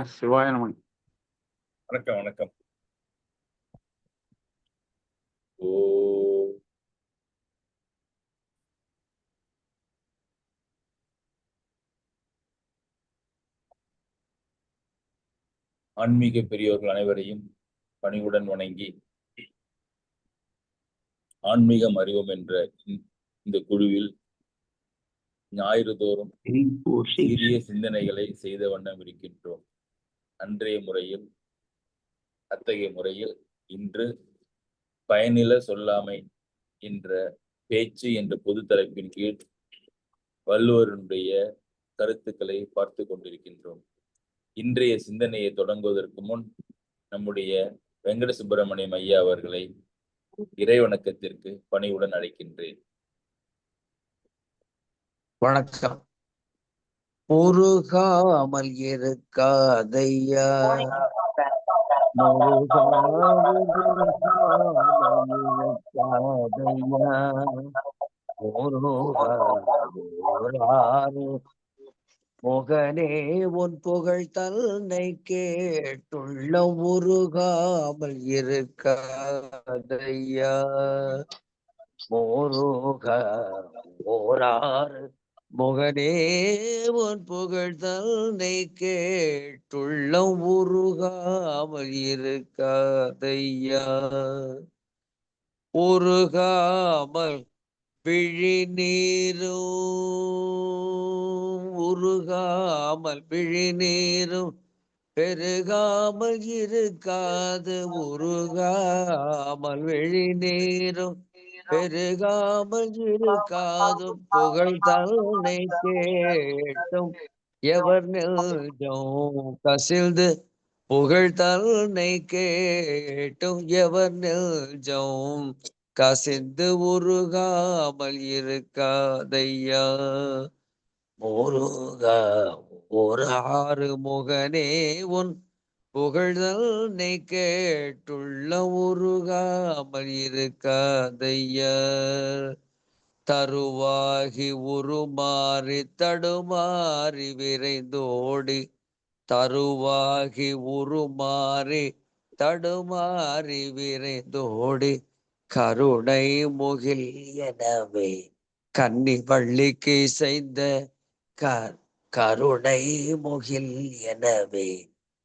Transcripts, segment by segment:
சிவாய நமன். வணக்கம் வணக்கம். ஓ ஆன்மீக பெரியோர்கள் அனைவரையும் பணிவுடன் வணங்கி, ஆன்மீகம் அறிவோம் என்ற இந்த குழுவில் ஞாயிறு தோறும் சீரிய சிந்தனைகளை செய்த வண்ணம் இருக்கின்றோம். அன்றைய முறையில் அத்தகைய முறையில் இன்று பயனில சொல்லாமை என்ற பேச்சு என்ற பொது தலைப்பின் கீழ் வள்ளுவருடைய கருத்துக்களை பார்த்து கொண்டிருக்கின்றோம். இன்றைய சிந்தனையை தொடங்குவதற்கு முன் நம்முடைய வெங்கட சுப்பிரமணியம் ஐயா அவர்களை இறைவணக்கத்திற்கு பணிவுடன் அழைக்கின்றேன். வணக்கம். முருகாமல் இருக்காதையா, முருகாமல் இருக்காதையா, முருகாரு முகனே உன் புகழ் தன்னை கேட்டுள்ள முருகாமல் இருக்காதையா, முருகா ஓராறு முகனே உன் புகழ் தன்னை கேட்டுள்ள உருகாமல் இருக்காதையா, உருகாமல் விழி நீரும், உருகாமல் விழி நீரும் பெருகாமல் இருக்காது, உருகாமல் விழி நீரும் பெருகாமல் இருக்காதும், புகழ் தன்னை கேட்டும் எவர் நெஞ்சம் கசில்து, புகழ் தன்னை கேட்டும் எவர் நெஞ்சம் கசிந்து உருகாமல் இருக்காதையா, முருகா ஒரு ஆறு முகனே உன் புகழ்தல்னை கேட்டுள்ள உருகாமல் இருக்காதையா, தருவாகி உருமாறி தடுமாறி விரைந்தோடி, தருவாகி உருமாறி தடுமாறி விரைந்தோடி, கருணை முகில் எனவே கன்னி வள்ளிக்கு செய்த கருணை முகில் எனவே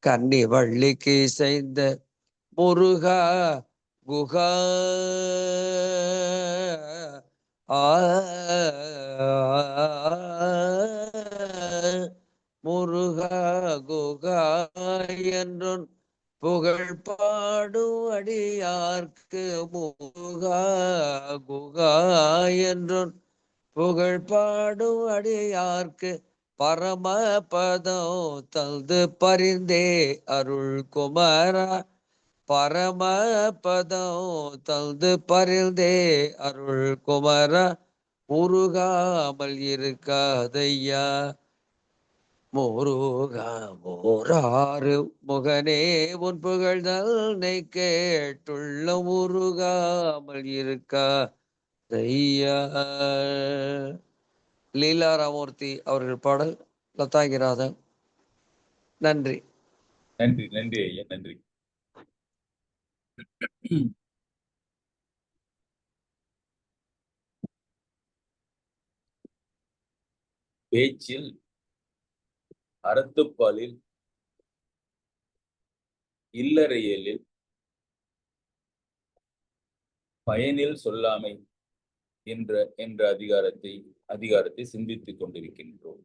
கன்னி வள்ளிக்கு செய்த முருகா குகா முருகா குகா என்றும் புகழ் பாடும் அடியார்க்கு, முருகா குகா என்றும் புகழ் பாடும் அடியார்க்கு, பரமபதம் தந்து பரிந்தே அருள் குமரா, பரமபதம் தந்து பரிந்தே அருள் குமரா, முருகாமல் இருக்காதையா, முருகா ஓராறு முகனே உன் புகழ் தன்னை கேட்டுள்ள முருகாமல் இருக்காதையா. லீலா ராமூர்த்தி அவர்கள் பாடல், லதாகிராதன். நன்றி. நன்றி நன்றி ஐயா, நன்றி. பேச்சில், அறத்துப்பாலில், இல்லறையலில், பயனில் சொல்லாமை என்ற அதிகாரத்தை சிந்தித்துக் கொண்டிருக்கின்றோம்.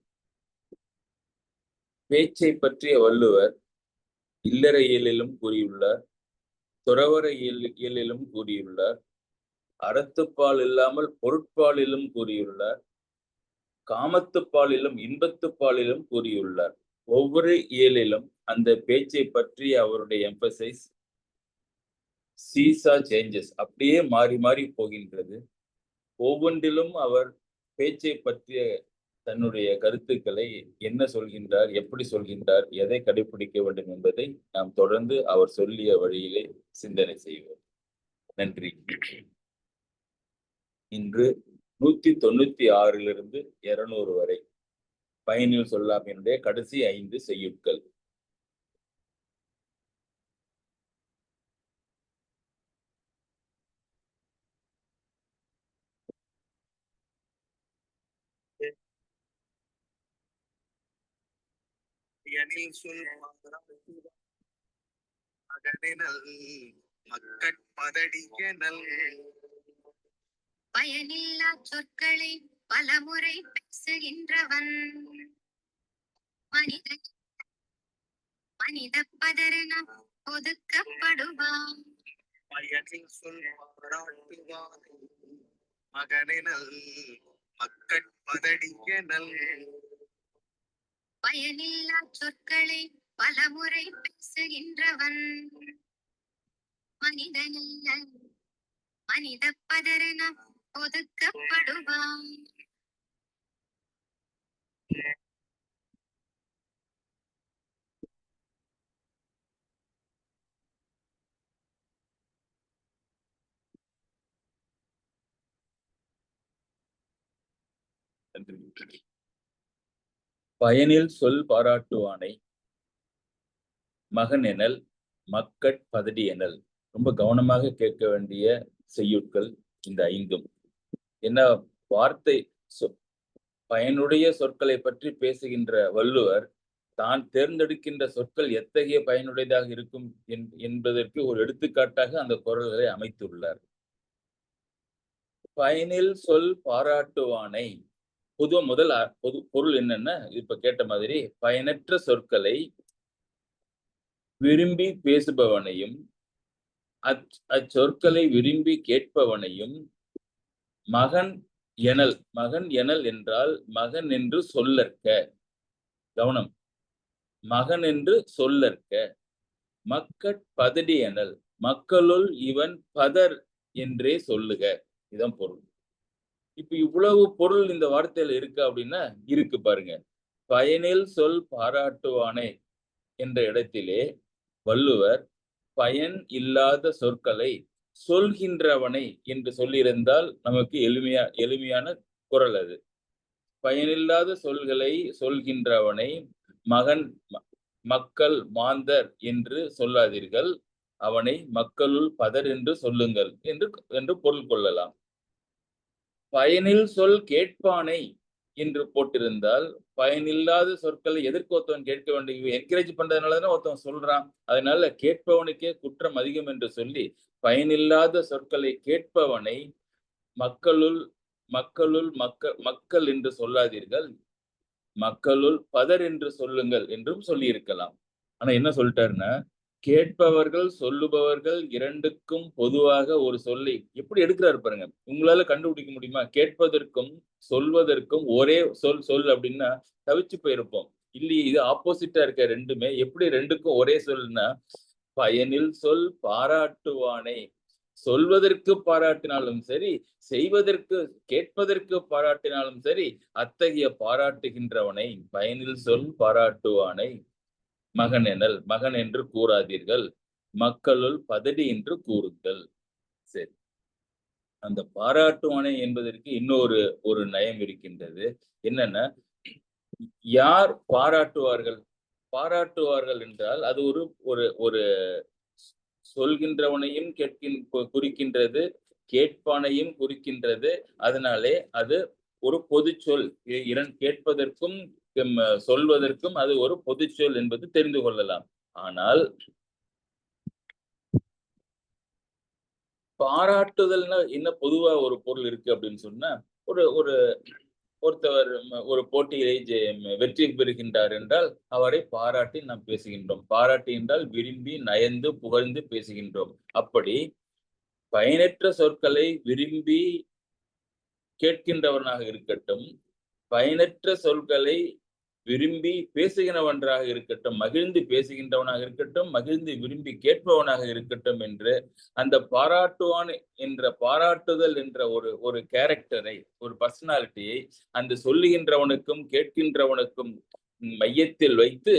பேச்சை பற்றிய வள்ளுவர் இல்லற இயலிலும் கூறியுள்ளார், துறவற இயலிலும் கூறியுள்ளார், அறத்துப்பால் இல்லாமல் பொருட்பாலிலும் கூறியுள்ளார், காமத்துப்பாலிலும் இன்பத்துப்பாலிலும் கூறியுள்ளார். ஒவ்வொரு இயலிலும் அந்த பேச்சை பற்றி அவருடைய எம்பசைஸ் சீசா சேஞ்சஸ் அப்படியே மாறி மாறி போகின்றது. ஒவ்வொன்றிலும் அவர் பேச்சை பற்றிய தன்னுடைய கருத்துக்களை என்ன சொல்கின்றார், எப்படி சொல்கின்றார், எதை கடைபிடிக்க வேண்டும் என்பதை நாம் தொடர்ந்து அவர் சொல்லிய வழியிலே சிந்தனை செய்வோம். நன்றி. இன்று 196 200 வரை பயனில் சொல்லாமையினுடைய கடைசி 5 செய்யுட்கள். பயனில் சொல் மகனினல் மக்கட்பதடியனல். பயனில்லா சொற்களை பலமுறை பேசுகின்றவன் மனித பதரென ஒதுக்கப்படுவான். பயனில் சொல் பாராட்டுவானை மகனினல் மக்கட்பதடியனல். பயனில்லா சொற்களை பலமுறை பேசுகின்றவன் மனிதனல்ல மனித பதரென ஒதுக்கப்படுவான். பயனில் சொல் பாராட்டுவானை மகன் எனல் மக்கட் பதடி எனல். ரொம்ப கவனமாக கேட்க வேண்டிய செய்யுட்கள் இந்த ஐந்தும். என்ன வார்த்தை பயனுடைய சொற்களை பற்றி பேசுகின்ற வள்ளுவர் தான் தேர்ந்தெடுக்கின்ற சொற்கள் எத்தகைய பயனுடையதாக இருக்கும் என்பதற்கு ஒரு எடுத்துக்காட்டாக அந்த குறள்களை அமைத்துள்ளார். பயனில் சொல் பாராட்டுவானை முதல் பொருள் என்னன்னா, இப்ப கேட்ட மாதிரி பயனற்ற சொற்களை விரும்பி பேசுபவனையும் அச்சொற்களை விரும்பி கேட்பவனையும் மகன் எனல் என்றால் மகன் என்று சொல்லற்க. கவனம், மகன் என்று சொல்லற்க. மக்கட் பதடி எனல் மக்களுள் இவன் பதர் என்றே சொல்லுக. இதுதான் பொருள். இப்ப இவ்வளவு பொருள் இந்த வார்த்தையில இருக்கு அப்படின்னா இருக்கு பாருங்க. பயனில் சொல் பாராட்டுவானே என்ற இடத்திலே வள்ளுவர் பயன் இல்லாத சொற்களை சொல்கின்றவனை என்று சொல்லியிருந்தால் நமக்கு எளிமையான குறள் அது. பயனில்லாத சொல்களை சொல்கின்றவனை மக்கள் மாந்தர் என்று சொல்லாதீர்கள், அவனை மக்களுள் பதர் என்று சொல்லுங்கள் என்று பொருள் கொள்ளலாம். பயனில் சொல் கேட்பானை என்று போட்டிருந்தால் பயனில்லாத சொற்களை எதற்கு ஒருத்தவன் கேட்க வேண்டும்? என்கரேஜ் பண்றதுனாலதான் ஒருத்தவன் சொல்றான். அதனால கேட்பவனுக்கே குற்றம் அதிகம் என்று சொல்லி பயனில்லாத சொற்களை கேட்பவனை மக்கள் என்று சொல்லாதீர்கள், மக்களுள் பதர் என்று சொல்லுங்கள் என்றும் சொல்லி இருக்கலாம். ஆனா என்ன சொல்லிட்டாருன்னா, கேட்பவர்கள் சொல்லுபவர்கள் இரண்டுக்கும் பொதுவாக ஒரு சொல்லை எப்படி எடுக்கிறாரு பாருங்க. உங்களால கண்டுபிடிக்க முடியுமா? கேட்பதற்கும் சொல்வதற்கும் ஒரே சொல் அப்படின்னா தவிச்சு போயிருப்போம். இல்லையே, இது ஆப்போசிட்டா இருக்க ரெண்டுமே. எப்படி ரெண்டுக்கும் ஒரே சொல்னா, பயனில் சொல் பாராட்டுவானை, சொல்வதற்கு பாராட்டினாலும் சரி, செய்வதற்கு கேட்பதற்கு பாராட்டினாலும் சரி, அத்தகைய பாராட்டுகின்றவனை பயனில் சொல் பாராட்டுவானை மகன் என்று கூறாதீர்கள், மக்களுள் பதடி என்று கூறுங்கள். சரி, அந்த பாராட்டுவானை என்பதற்கு ஒரு நயம் இருக்கின்றது. என்னன்னா, யார் பாராட்டுவார்கள் என்றால் அது ஒரு சொல்கின்றவனையும் குறிக்கின்றது, கேட்பானையும் குறிக்கின்றது. அதனாலே அது ஒரு பொது சொல். கேட்பதற்கும் சொல்வதற்கும் அது ஒரு பொது சொல் என்பது தெரிந்து கொள்ளலாம். ஆனால் பாராட்டுதல்னா என்ன பொதுவா ஒரு பொருள் இருக்கு அப்படின்னு சொன்னா, ஒருத்தவர் ஒரு போட்டியிலே வெற்றி பெறுகின்றார் என்றால் அவரை பாராட்டி நாம் பேசுகின்றோம். பாராட்டி என்றால் விரும்பி நயந்து புகழ்ந்து பேசுகின்றோம். அப்படி பயனற்ற சொற்களை விரும்பி கேட்கின்றவனாக இருக்கட்டும், பயனற்ற சொற்களை விரும்பி பேசுகிறவனாக இருக்கட்டும், மகிழ்ந்து பேசுகின்றவனாக இருக்கட்டும், மகிழ்ந்து விரும்பி கேட்பவனாக இருக்கட்டும் என்று அந்த பாராட்டுவான் என்ற பாராட்டுதல் என்ற ஒரு கேரக்டரை, ஒரு பர்சனாலிட்டியை அந்த சொல்லுகின்றவனுக்கும் கேட்கின்றவனுக்கும் மையத்தில் வைத்து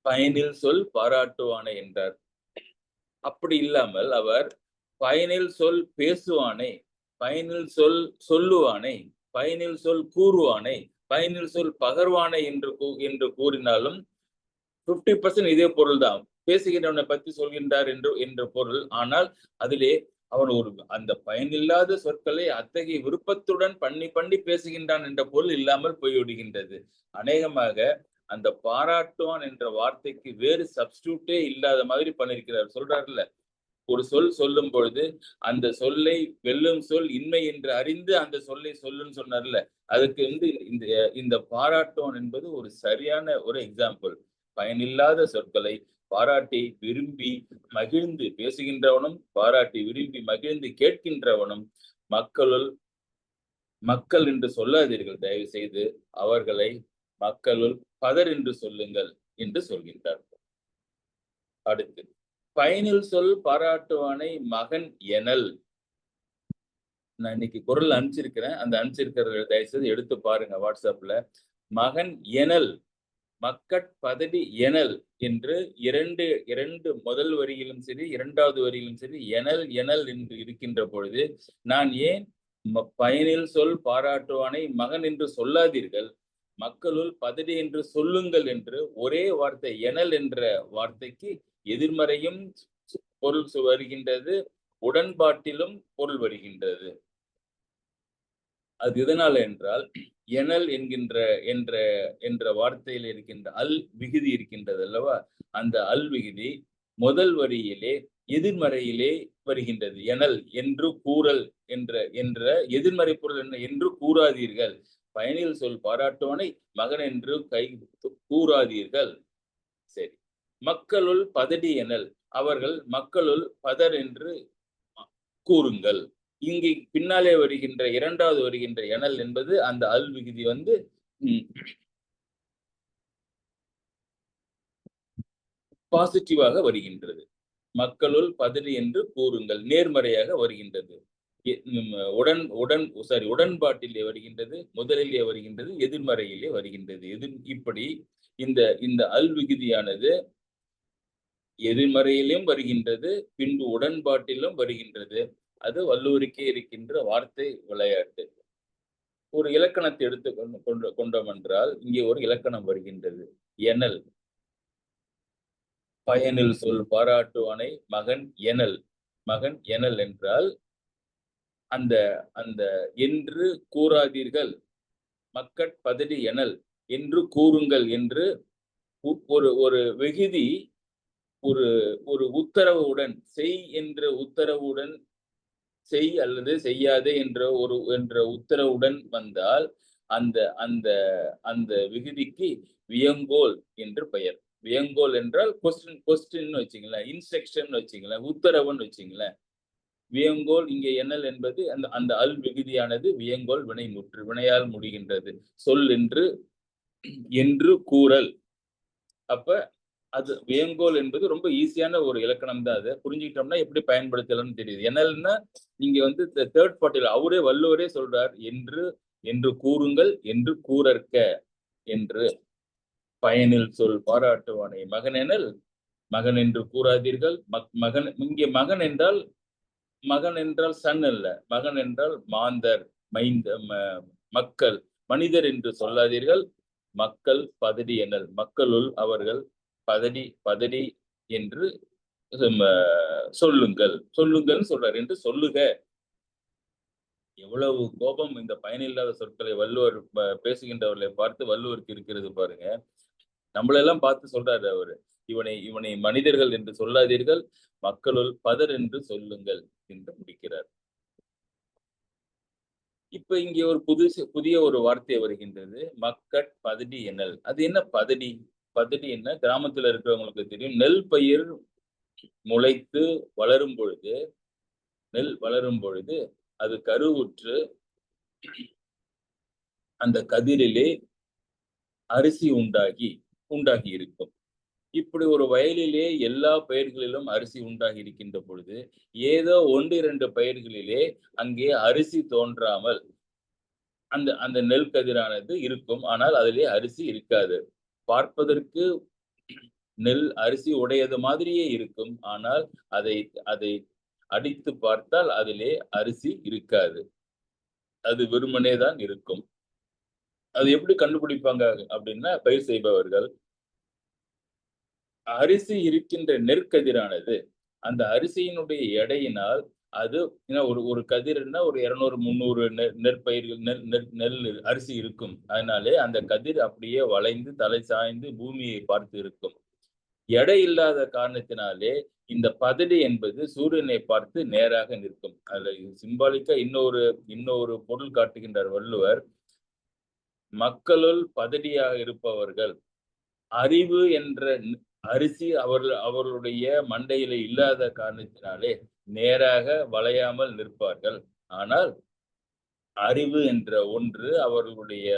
பயனில் சொல் பாராட்டுவானே என்றார். அப்படி இல்லாமல் அவர் பயனில் சொல் பேசுவானே, பயனில் சொல் சொல்லுவானே, பயனில் சொல் கூறுவானே, பயனில் சொல் பகர்வானை என்று கூறினாலும் 50% இதே பொருள் தான். பேசுகின்றவனை பற்றி சொல்கின்றார் என்ற பொருள். ஆனால் அதிலே அவன் அந்த பயனில்லாத சொற்களை அத்தகைய விருப்பத்துடன் பண்ணி பேசுகின்றான் என்ற பொருள் இல்லாமல் போய்விடுகின்றது. அநேகமாக அந்த பாராட்டுவான் என்ற வார்த்தைக்கு வேறு சப்ஸ்டியூட்டே இல்லாத மாதிரி பண்ணிருக்கிறார். சொல்றாருல்ல, ஒரு சொல் சொல்லும் பொழுது அந்த சொல்லை வெல்லும் சொல் இன்மை என்று அறிந்து அந்த சொல்லை சொல்லுன்னு சொன்னார்ல, அதுக்கு இந்த இந்த பாராட்டுவான் என்பது ஒரு சரியான ஒரு எக்ஸாம்பிள். பயனில்லாத சொற்களை பாராட்டி விரும்பி மகிழ்ந்து பேசுகின்றவனும், பாராட்டி விரும்பி மகிழ்ந்து கேட்கின்றவனும் மக்கள் என்று சொல்லாதீர்கள், தயவு செய்து அவர்களை மக்களுள் பதர் என்று சொல்லுங்கள் என்று சொல்கின்றார். அடுத்து, பயனில் சொல் பாராட்டுவானை மகன் எனல். நான் இன்னைக்கு குரல் அனுப்பிச்சிருக்கிறேன், அந்த அனுப்பிச்சிருக்கிற தயவு செய்து எடுத்து பாருங்க வாட்ஸ்அப்ல. மகன் எனல், மக்கட் பதடி எனல் என்று இரண்டு முதல் வரியிலும் சரி இரண்டாவது வரியிலும் சரி எனல் எனல் என்று இருக்கின்ற பொழுது, நான் ஏன் பயனில் சொல் பாராட்டுவானை மகன் என்று சொல்லாதீர்கள், மக்களுள் பதடி என்று சொல்லுங்கள் என்று ஒரே வார்த்தை எனல் என்ற வார்த்தைக்கு எதிர்மறையும் பொருள் வருகின்றது, உடன்பாட்டிலும் பொருள் வருகின்றது. அது எதனால என்றால், எனல் என்ற வார்த்தையில் இருக்கின்ற அல் விகுதி இருக்கின்றது அல்லவா, அந்த அல் விகுதி முதல் வரியிலே எதிர்மறையிலே வருகின்றது. எனல் என்று கூறல் என்ற எதிர்மறை பொருள் என்ன என்று கூறாதீர்கள், பயனில் சொல் பாராட்டுவனை மகன் என்று கூறாதீர்கள். சரி, மக்களுள் பதடி எனல், அவர்கள் மக்களுள் பதர் என்று கூறுங்கள். இங்கு பின்னாலே வருகின்ற இரண்டாவது வருகின்ற எனல் என்பது அந்த அல் விகுதி பாசிட்டிவாக வருகின்றது. மக்களுள் பதடி என்று கூறுங்கள் நேர்மறையாக வருகின்றது. உடன்பாட்டிலே வருகின்றது, முதலிலே வருகின்றது, எதிர்மறையிலே வருகின்றது. இப்படி இந்த அல் விகுதியானது எதிர்மறையிலும் வருகின்றது, பின்பு உடன்பாட்டிலும் வருகின்றது. அது வள்ளுவருக்கே இருக்கின்ற வார்த்தை விளையாட்டு. ஒரு இலக்கணத்தை எடுத்து கொண்டோம் என்றால், இங்கே ஒரு இலக்கணம் வருகின்றது. எனல், பயனில் சொல் பாராட்டுவானை மகன் எனல். மகன் எனல் என்றால் அந்த என்று கூறாதீர்கள், மக்கட் பதடி எனல் என்று கூறுங்கள் என்று ஒரு விகுதி ஒரு உத்தரவுடன், செய் என்ற உத்தரவுடன், செய் அல்லது செய்யாதே என்ற உத்தரவுடன் வந்தால் அந்த விகுதிக்கு வியங்கோல் என்று பெயர். வியங்கோல் என்றால் கொஸ்டின் வச்சுங்களேன், இன்ஸ்ட்ரக்ஷன் வச்சுங்களேன், உத்தரவுன்னு வச்சுங்களேன். வியங்கோல் இங்கே எனல் என்பது அந்த அல் விகுதியானது வியங்கோல் வினையால் முடிகின்றது. சொல் என்று கூறல். அப்ப அது வியங்கோல் என்பது ரொம்ப ஈஸியான ஒரு இலக்கணம் தான். அதை புரிஞ்சுக்கிட்டோம்னா எப்படி பயன்படுத்தலாம்னு தெரியுது. என்னல்னா நீங்க தேர்ட் பார்ட்டில அவரே வள்ளுவரே சொல்றார், என்று கூறுங்கள் என்று கூறற்க என்று. பயனில் சொல் பாராட்டுவானை மகன் எனல், மகன் என்று கூறாதீர்கள். மகன் இங்கே மகன் என்றால் சன் அல்ல, மகன் என்றால் மாந்தர், மக்கள், மனிதர் என்று சொல்லாதீர்கள். மக்கள் பதடி எனல், மக்களுள் அவர்கள் பதடி என்று சொல்லுங்கள் சொல்றார் என்று சொல்லுக. எவ்வளவு கோபம் இந்த பயனில்லாத சொற்களை வள்ளுவர் பேசுகின்றவர்களை பார்த்து வள்ளுவருக்கு இருக்கிறது பாருங்க. நம்மளெல்லாம் பார்த்து சொல்றாரு அவரு, இவனை மனிதர்கள் என்று சொல்லாதீர்கள், மக்களுள் பதர் என்று சொல்லுங்கள் என்று முடிக்கிறார். இப்ப இங்கே ஒரு புதிய ஒரு வார்த்தை வருகின்றது, மக்கட் பதடி எனல். அது என்ன பதடி? பதடி என்ன? கிராமத்துல இருக்கிறவங்களுக்கு தெரியும். நெல் பயிர் முளைத்து வளரும் பொழுது அது கருவுற்று அந்த கதிரிலே அரிசி உண்டாகி இருக்கும். இப்படி ஒரு வயலிலே எல்லா பயிர்களிலும் அரிசி உண்டாகி இருக்கின்ற பொழுது ஏதோ 1-2 பயிர்களிலே அங்கே அரிசி தோன்றாமல் அந்த நெல் கதிரானது இருக்கும், ஆனால் அதிலே அரிசி இருக்காது. பார்ப்பதற்கு நெல் அரிசி உடையது மாதிரியே இருக்கும், ஆனால் அதை அடித்து பார்த்தால் அதிலே அரிசி இருக்காது, அது வெறுமனே தான் இருக்கும். அது எப்படி கண்டுபிடிப்பாங்க அப்படின்னா, பயிர் செய்பவர்கள் அரிசி இருக்கின்ற நெற்கதிரானது அந்த அரிசியினுடைய எடையினால் அது ஒரு கதிர்னா ஒரு 200 300 நெற்பயிர்கள் நெல் அரிசி இருக்கும். அதனாலே அந்த கதிர் அப்படியே வளைந்து தலை சாய்ந்து பூமியை பார்த்து இருக்கும். எடை இல்லாத காரணத்தினாலே இந்த பதடி என்பது சூரியனை பார்த்து நேராக நிற்கும். அதுல சிம்பாலிக்கா இன்னொரு பொருள் காட்டுகின்றார் வள்ளுவர். மக்களுள் பதடியாக இருப்பவர்கள் அறிவு என்ற அரிசி அவர்களுடைய மண்டையில இல்லாத காரணத்தினாலே நேராக வளையாமல் நிற்பார்கள். ஆனால் அறிவு என்ற ஒன்று அவர்களுடைய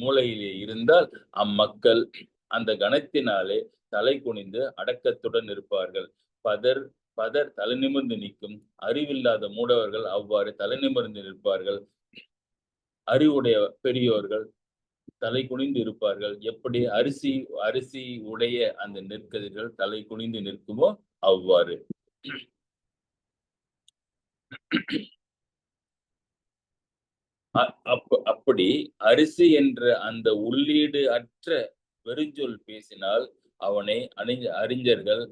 மூளையிலே இருந்தால் அம்மக்கள் அந்த கணத்தினாலே தலை குனிந்து அடக்கத்துடன் இருப்பார்கள். பதர் தலை நிமிர்ந்து நிற்கும். அறிவில்லாத மூடவர்கள் அவ்வாறு தலை நிமிர்ந்து நிற்பார்கள். அறிவுடைய பெரியோர்கள் தலை குனிந்து இருப்பார்கள். எப்படி அரிசி உடைய அந்த நெற்கதிர்கள் தலை குனிந்து நிற்குமோ அவ்வாறு. அப்படி அரிசி என்ற அந்த உள்ளீடு அற்ற வெறுஞ்சொல் பேசினால் அவனை அறிஞர்கள்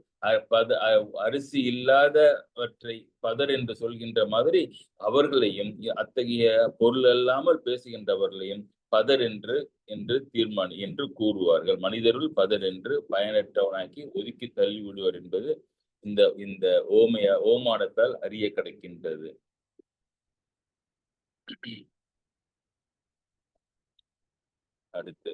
அரிசி இல்லாதவற்றை பதர் என்று சொல்கின்ற மாதிரி அவர்களையும் அத்தகைய பொருள் அல்லாமல் பேசுகின்றவர்களையும் பதர் என்று கூறுவார்கள். மனிதருள் பதர் என்று பயனற்றவனாக்கி ஒதுக்கி தள்ளி விடுவர் என்பது இந்த ஓமானத்தால் அறிய கிடைக்கின்றது. அடுத்து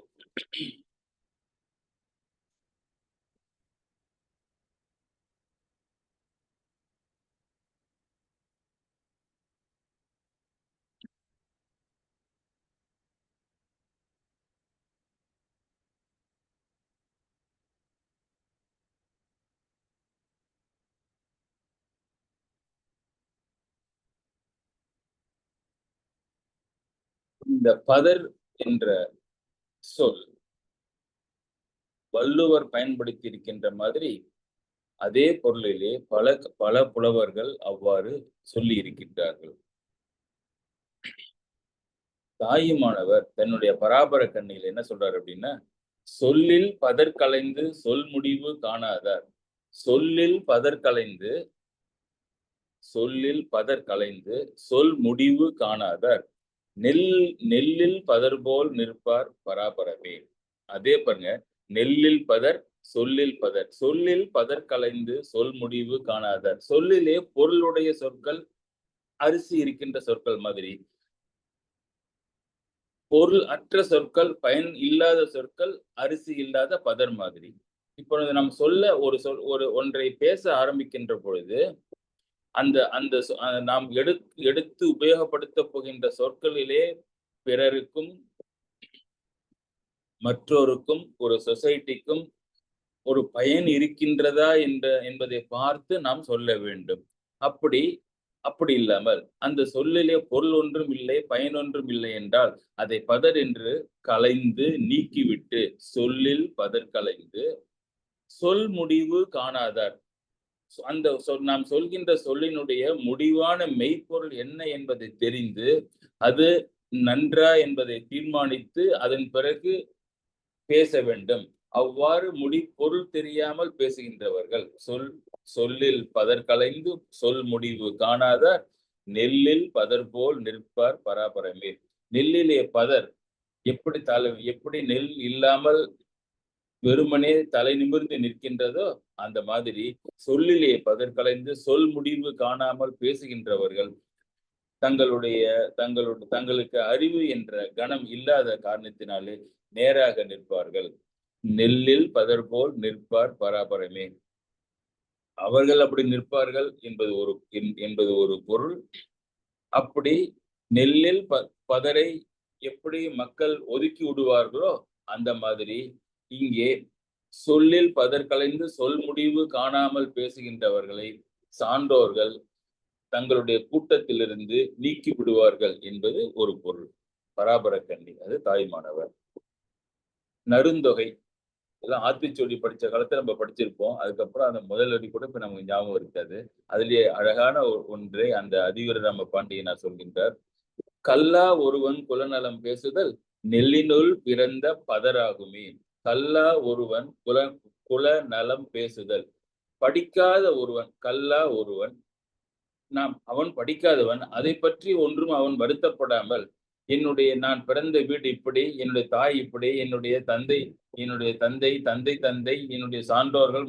இந்த பதர் என்ற சொல் வள்ளுவர் பயன்படுத்தி இருக்கின்ற மாதிரி அதே பொருளிலே பல புலவர்கள் அவ்வாறு சொல்லி இருக்கின்றார்கள். தாயுமானவர் தன்னுடைய பராபர கண்ணியில் என்ன சொல்றாரு அப்படின்னா, சொல்லில் பதர் கலைந்து சொல் முடிவு காணாதார். சொல்லில் பதர் கலைந்து சொல் முடிவு காணாதார் நெல்லில் பதர் போல் நிற்பார் பராபரமே. அதே பாருங்க, நெல்லில் பதர் சொல்லில் பதர் கலைந்து சொல் முடிவு காணாதார். சொல்லிலே பொருளுடைய சொற்கள் அரிசி இருக்கின்ற சொற்கள் மாதிரி, பொருள் அற்ற சொற்கள் பயன் இல்லாத சொற்கள் அரிசி இல்லாத பதர் மாதிரி. இப்பொழுது நாம் சொல்ல ஒன்றை பேச ஆரம்பிக்கின்ற பொழுது நாம் எடுத்து உபயோகப்படுத்த போகின்ற சொற்களிலே பிறருக்கும் மற்றோருக்கும் ஒரு சொசைட்டிக்கும் ஒரு பயன் இருக்கின்றதா என்பதை பார்த்து நாம் சொல்ல வேண்டும். அப்படி இல்லாமல் அந்த சொல்லிலே பொருள் ஒன்றும் இல்லை பயன் ஒன்றும் இல்லை என்றால் அதை பதர் என்று கலைந்து நீக்கிவிட்டு சொல்லில் பதர் கலைந்து சொல் முடிவு காணாதார். நாம் சொல்கின்ற சொல்லினுடைய முடிவான மெய்ப்பொருள் என்ன என்பதை தெரிந்து அது நன்றா என்பதை தீர்மானித்து அதன் பிறகு பேச வேண்டும். அவ்வாறு பொருள் தெரியாமல் பேசுகின்றவர்கள் சொல்லில் பதர் கலைந்து சொல் முடிவு காணாதார் நெல்லில் பதர் போல் நிற்பார் பராபரமே. நெல்லிலே பதர் எப்படி நெல் இல்லாமல் வெறுமனே தலை நிமிர்ந்து நிற்கின்றதோ அந்த மாதிரி சொல்லிலே பதர் கலைந்து சொல் முடிவு காணாமல் பேசுகின்றவர்கள் தங்களுக்கு அறிவு என்ற கணம் இல்லாத காரணத்தினாலே நேராக நிற்பார்கள். நெல்லில் பதர் போல் நிற்பார் பராபரமே. அவர்கள் அப்படி நிற்பார்கள் என்பது ஒரு பொருள். அப்படி நெல்லில் பதரை எப்படி மக்கள் ஒதுக்கி விடுவார்களோ அந்த மாதிரி இங்கே சொல்லில் பதர் கலைந்து சொல் முடிவு காணாமல் பேசுகின்றவர்களை சான்றோர்கள் தங்களுடைய கூட்டத்திலிருந்து நீக்கி விடுவார்கள் என்பது ஒரு பொருள். பராபர கண்ணி, அது தாய்மானவர். நருந்தொகை இதெல்லாம் ஆத்திச்சூடி படிச்ச காலத்துல நம்ம படிச்சிருப்போம். அதுக்கப்புறம் அந்த முதல் அடி கூட இப்ப நமக்கு ஞாபகம் இருக்காது. அதுலயே அழகான ஒன்றை அந்த அதிவீரராம பாண்டியனார் சொல்கின்றார். கல்லா ஒருவன் குலநலம் பேசுதல் நெல்லினுள் பிறந்த பதராகுமே. கல்லா ஒருவன் குல நலம் பேசுதல். படிக்காத ஒருவன், கல்லா ஒருவன் அவன் படிக்காதவன், அதை பற்றி ஒன்றும் அவன் வருத்தப்படாமல், நான் பிறந்த வீடு இப்படி, என்னுடைய தாய் இப்படி, என்னுடைய தந்தை, என்னுடைய சான்றோர்கள்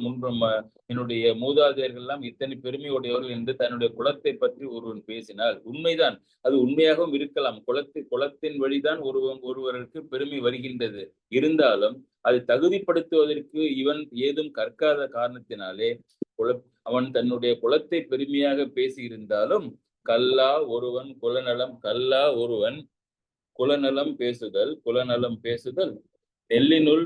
என்னுடைய மூதாதையர்கள் எல்லாம் இத்தனை பெருமையுடையவர்கள் என்று தன்னுடைய குலத்தை பற்றி ஒருவன் பேசினால் உண்மைதான், அது உண்மையாகவும் இருக்கலாம். குலத்தின் வழிதான் ஒருவருக்கு பெருமை வருகின்றது. இருந்தாலும் அதை தகுதிப்படுத்துவதற்கு இவன் ஏதும் கற்காத காரணத்தினாலே அவன் தன்னுடைய குலத்தை பெருமையாக பேசியிருந்தாலும் கல்லா ஒருவன் குலநலம் பேசுதல் நெல்லினுள்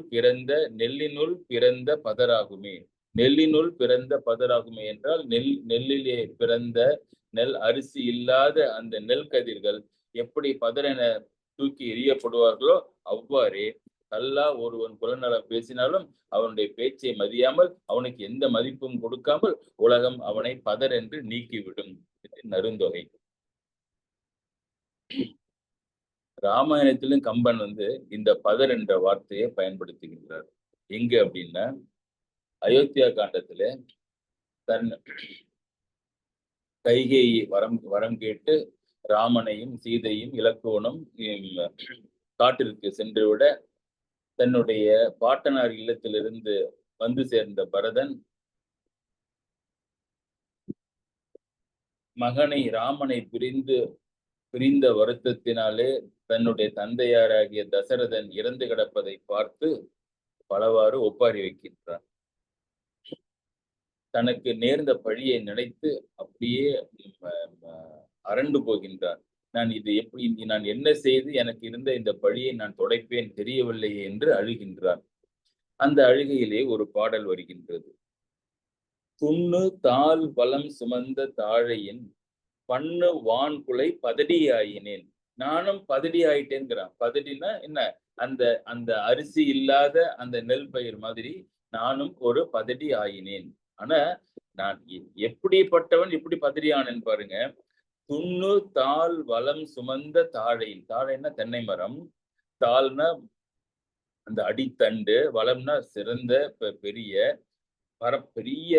பிறந்த பதராகுமே. நெல்லினுள் பிறந்த பதராகுமே என்றால் நெல்லிலே பிறந்த நெல் அரிசி இல்லாத அந்த நெல் கதிர்கள் எப்படி பதரென தூக்கி எறியப்படுவார்களோ அவ்வாறே கல்லா ஒருவன் குலநலம் பேசினாலும் அவனுடைய பேச்சை மதியாமல், அவனுக்கு எந்த மதிப்பும் கொடுக்காமல் உலகம் அவனை பதர் என்று நீக்கிவிடும். நருந்தொகை. ராமாயணத்திலும் கம்பன் இந்த பதர் என்ற வார்த்தையை பயன்படுத்துகின்றார். எங்க அப்படின்னா, அயோத்தியா காண்டத்துல தன் கைகேயி வரம் கேட்டு ராமனையும் சீதையும் இலக்குவனும் காட்டிற்கு சென்று விட தன்னுடைய பாட்டனார் இல்லத்திலிருந்து வந்து சேர்ந்த பரதன் மகனை ராமனை பிரிந்த வருத்தத்தினாலே தன்னுடைய தந்தையாராகிய தசரதன் இறந்து கிடப்பதை பார்த்து பலவாறு ஒப்பாரி வைக்கின்றான். தனக்கு நேர்ந்த பழியை நினைத்து அப்படியே அரண்டு போகின்றான். நான் என்ன செய்து எனக்கு இருந்த இந்த பழியை நான் தொடைப்பேன் தெரியவில்லையே என்று அழுகின்றான். அந்த அழுகையிலே ஒரு பாடல் வருகின்றது. துண்ணு தாள் பலம் சுமந்த தாழையின் பண்ணு வான்குலை பதடி ஆயினேன். நானும் பதடி ஆயிட்டேங்கிறான். பதடினா என்ன? அந்த அரிசி இல்லாத அந்த நெல் பயிர் மாதிரி நானும் ஒரு பதடி ஆயினேன். ஆனா நான் எப்படிப்பட்டவன் இப்படி பதடி ஆனேன் பாருங்க. துண்ணு தாள் வளம் சுமந்த தாழையின். தாழைன்னா தென்னை மரம், தாள்னா அந்த அடித்தண்டு, வளம்னா சிறந்த பெரிய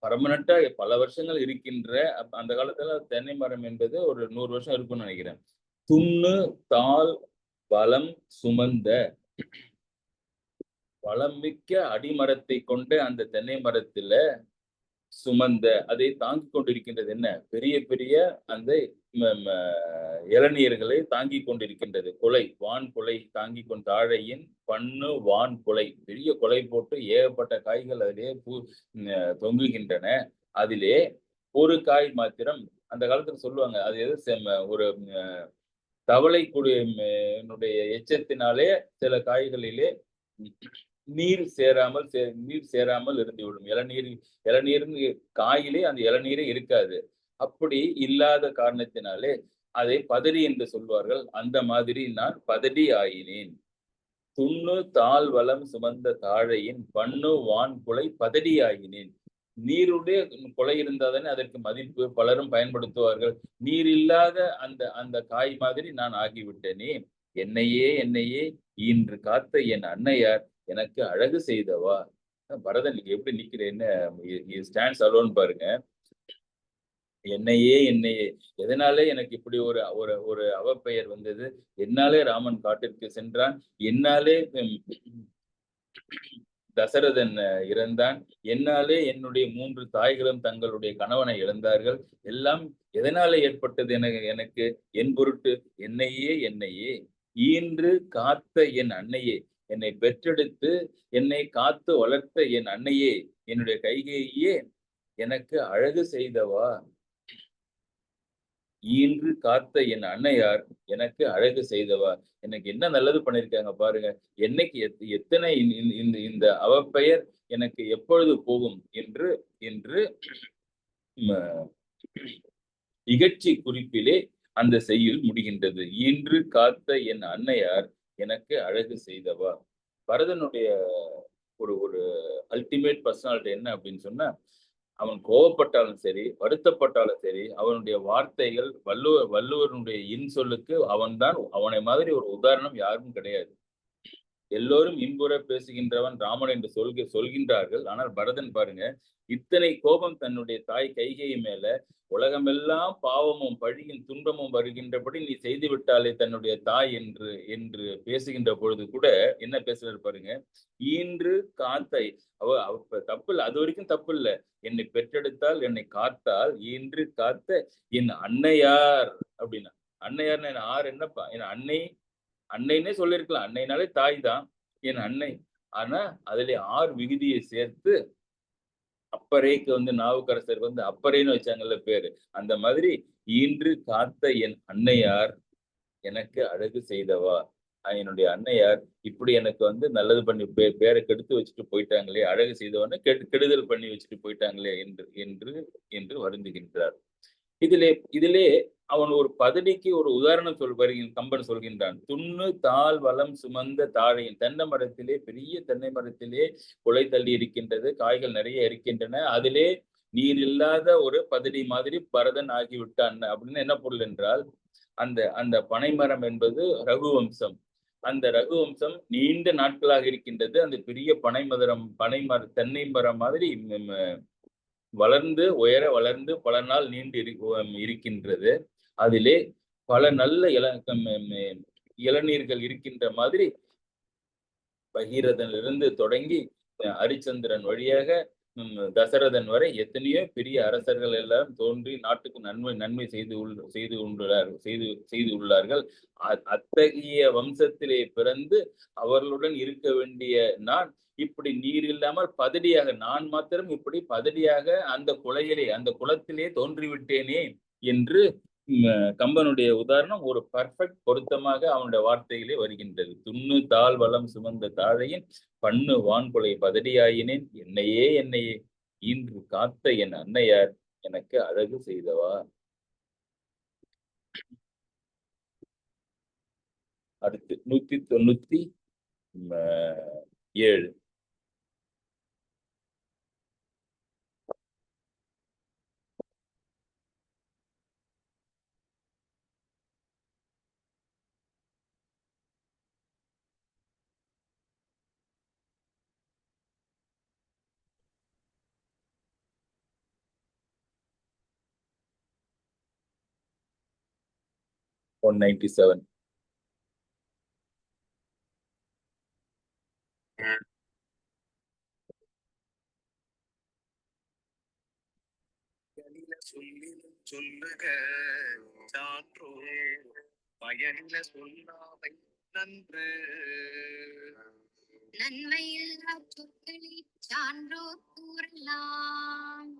பர்மனண்டா பல வருஷங்கள் இருக்கின்ற அந்த காலத்துல தென்னை மரம் என்பது ஒரு 100 வருஷம் இருக்கும்னு நினைக்கிறேன். துண்ணு தாள் வளம் சுமந்த வளம் மிக்க அடிமரத்தை கொண்ட அந்த தென்னை மரத்துல சுமந்த அதை தாங்கி கொண்டிருக்கின்றது என்ன? பெரிய பெரிய அந்த இளநீர்களை தாங்கி கொண்டிருக்கின்றது. வான் குலை தாங்கி கொண்ட தாழையின் பண்ணு வான் குலை, பெரிய குலை போட்டு ஏகப்பட்ட காய்கள் அதிலே தொங்குகின்றன. அதிலே ஒரு காய் மாத்திரம், அந்த காலத்துல சொல்லுவாங்க, அது ஒரு தவளை என்னுடைய எச்சத்தினாலே சில காய்களிலே நீர் சேராமல் இருந்துவிடும். இளநீர் காயிலே அந்த இளநீரே இருக்காது. அப்படி இல்லாத காரணத்தினாலே அதை பதடி என்று சொல்வார்கள். அந்த மாதிரி நான் பதடி ஆயினேன். துண்ணு தாள் வளம் சுமந்த தாழையின் பண்ணு வான் குலை பதடி ஆகினேன். நீருடைய கொலை இருந்தாதானே அதற்கு மதிப்பு, பலரும் பயன்படுத்துவார்கள். நீர் இல்லாத அந்த காய் மாதிரி நான் ஆகிவிட்டேனே. என்னையே இன்று காத்த என் அன்னையார் எனக்கு அழகு செய்தவா. பரதன் நீங்க எப்படி நிக்கிறேன்னு ஸ்டாண்ட்ஸ் அலோன் பாருங்க. என்னையே எதனாலே எனக்கு இப்படி ஒரு அவப்பெயர் வந்தது? என்னாலே ராமன் காட்டிற்கு சென்றான், என்னாலே தசரதன் இறந்தான், என்னாலே என்னுடைய 3 தாய்களும் தங்களுடைய கணவனை இழந்தார்கள். எல்லாம் எதனாலே ஏற்பட்டது எனக்கு? என் பொருட்டு என்னையே ஈன்று காத்த என் அன்னையே, என்னை பெற்றெடுத்து என்னை காத்து வளர்த்த என் அன்னையே, என்னுடைய கைகேயியே எனக்கு அழகு செய்தவா. ஈன்று காத்த என் அன்னையார் எனக்கு அழகு செய்தவா. எனக்கு என்ன நல்லது பண்ணிருக்காங்க பாருங்க. என்னைக்கு எத்தனை இந்த அவப்பெயர் எனக்கு எப்பொழுது போகும் என்று இகழ்ச்சி குறிப்பிலே அந்த செய்யுள் முடிகின்றது. ஈன்று காத்த என் அன்னையார் எனக்கு அழகு செய்தவா. பரதனுடைய ஒரு அல்டிமேட் பர்சனாலிட்டி என்ன அப்படின்னு சொன்னா, அவன் கோபப்பட்டாலும் சரி, வருத்தப்பட்டாலும் சரி, அவனுடைய வார்த்தைகள் வள்ளுவனுடைய இன்சொல்லுக்கு அவனை மாதிரி ஒரு உதாரணம் யாரும் கிடையாது. எல்லோரும் இன்புற பேசுகின்றவன் ராமன் என்று சொல்கின்றார்கள். ஆனால் பரதன் பாருங்க, இத்தனை கோபம் தன்னுடைய தாய் கைகேயி மேல, உலகமெல்லாம் பாவமும் பழியும் துன்பமும் வருகின்றபடி நீ செய்து விட்டாலே தன்னுடைய தாய் என்று என்று பேசுகின்ற பொழுது கூட என்ன பேசுறாரு பாருங்க, ஈன்று காத்தை அவ தப்பு இல்லை, அது வரைக்கும் தப்பு இல்லை. என்னை பெற்றெடுத்தால் என்னை காத்தால் ஈன்று காத்த என் அன்னையார் அப்படின்னா. அன்னையார்னு ஆறு என்னப்பா, என் அன்னைன்னே சொல்லியிருக்கலாம். அன்னைனாலே தாய் தான், என் அன்னை. ஆனா அதுல 6 விகுதியை சேர்த்து அப்பறைக்கு நாவுக்கரசர் அப்பறைன்னு வச்சாங்கல்ல பேரு. அந்த மாதிரி ஈன்று காத்த என் அன்னையார் எனக்கு அழகு செய்தவா, என்னுடைய அன்னையார் இப்படி எனக்கு நல்லது பண்ணி பேரை கெடுத்து வச்சுட்டு போயிட்டாங்களே, அழகு செய்தவன கெடுதல் பண்ணி வச்சுட்டு போயிட்டாங்களே என்று என்று என்று வருந்துகின்றார். இதிலே அவன் ஒரு பதடிக்கு ஒரு உதாரணம் கம்பன் சொல்கின்றான். துண்ணு தாள் வளம் சுமந்த தாழையின், தென்னை மரத்திலே, பெரிய தென்னை மரத்திலே குலை தள்ளி இருக்கின்றது, காய்கள் நிறைய இருக்கின்றன. அதிலே நீர் இல்லாத ஒரு பதடி மாதிரி பரதன் ஆகிவிட்டான் அப்படின்னு என்ன பொருள் என்றால், அந்த பனைமரம் என்பது ரகுவம்சம். அந்த ரகுவம்சம் நீண்ட நாட்களாக இருக்கின்றது. அந்த பெரிய தென்னை மரம் மாதிரி வளர்ந்து உயர வளர்ந்து பல நாள் நீண்டு இருக்கின்றது. அதிலே பல நல்ல இளநீர்கள் இருக்கின்ற மாதிரி பகீரதனிலிருந்து தொடங்கி ஹரிச்சந்திரன் வழியாக தசரதன் வரை எத்தனையோ பெரிய அரசர்கள் எல்லாம் தோன்றி நாட்டுக்கு நன்மை செய்து உள்ளார்கள். அத்தகைய வம்சத்திலே பிறந்து அவர்களுடன் இருக்க வேண்டிய நான் இப்படி நீர் இல்லாமல் பதடியாக, நான் மாத்திரம் இப்படி பதடியாக அந்த குளத்திலே தோன்றிவிட்டேனே என்று கம்பனுடைய உதாரணம் ஒரு பர்ஃபெக்ட் பொருத்தமாக அவனுடைய வார்த்தையிலே வருகின்றது. துண்ணு தாள் வளம் சுமந்த தாழையின் பண்ணு வான்குலை பதடியாயினேன், என்னையே ஈன்று காத்த என் அன்னையார் எனக்கு அழகு செய்தவா. அடுத்து 197. சொல்லுக சான்றோ பயனில சொல்லாமை நன்று. நன்மையில்லா சொற்களை சான்றோர் கூறலாம்,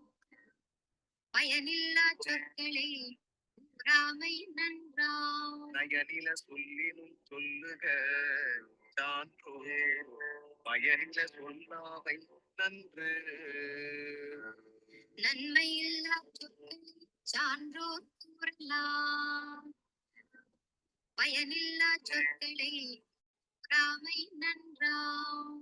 பயனில்லா சொற்களை கூறாமை நன்றாம். நயனில சொல்லினும் சொல்லுக சான்றோ பயனில சொல்லாமை நன்று. நன்மையில்லா சொற்களை சான்றோர் கூறலாம், பயனில்லா சொற்களை கூறாமை நன்றாம்.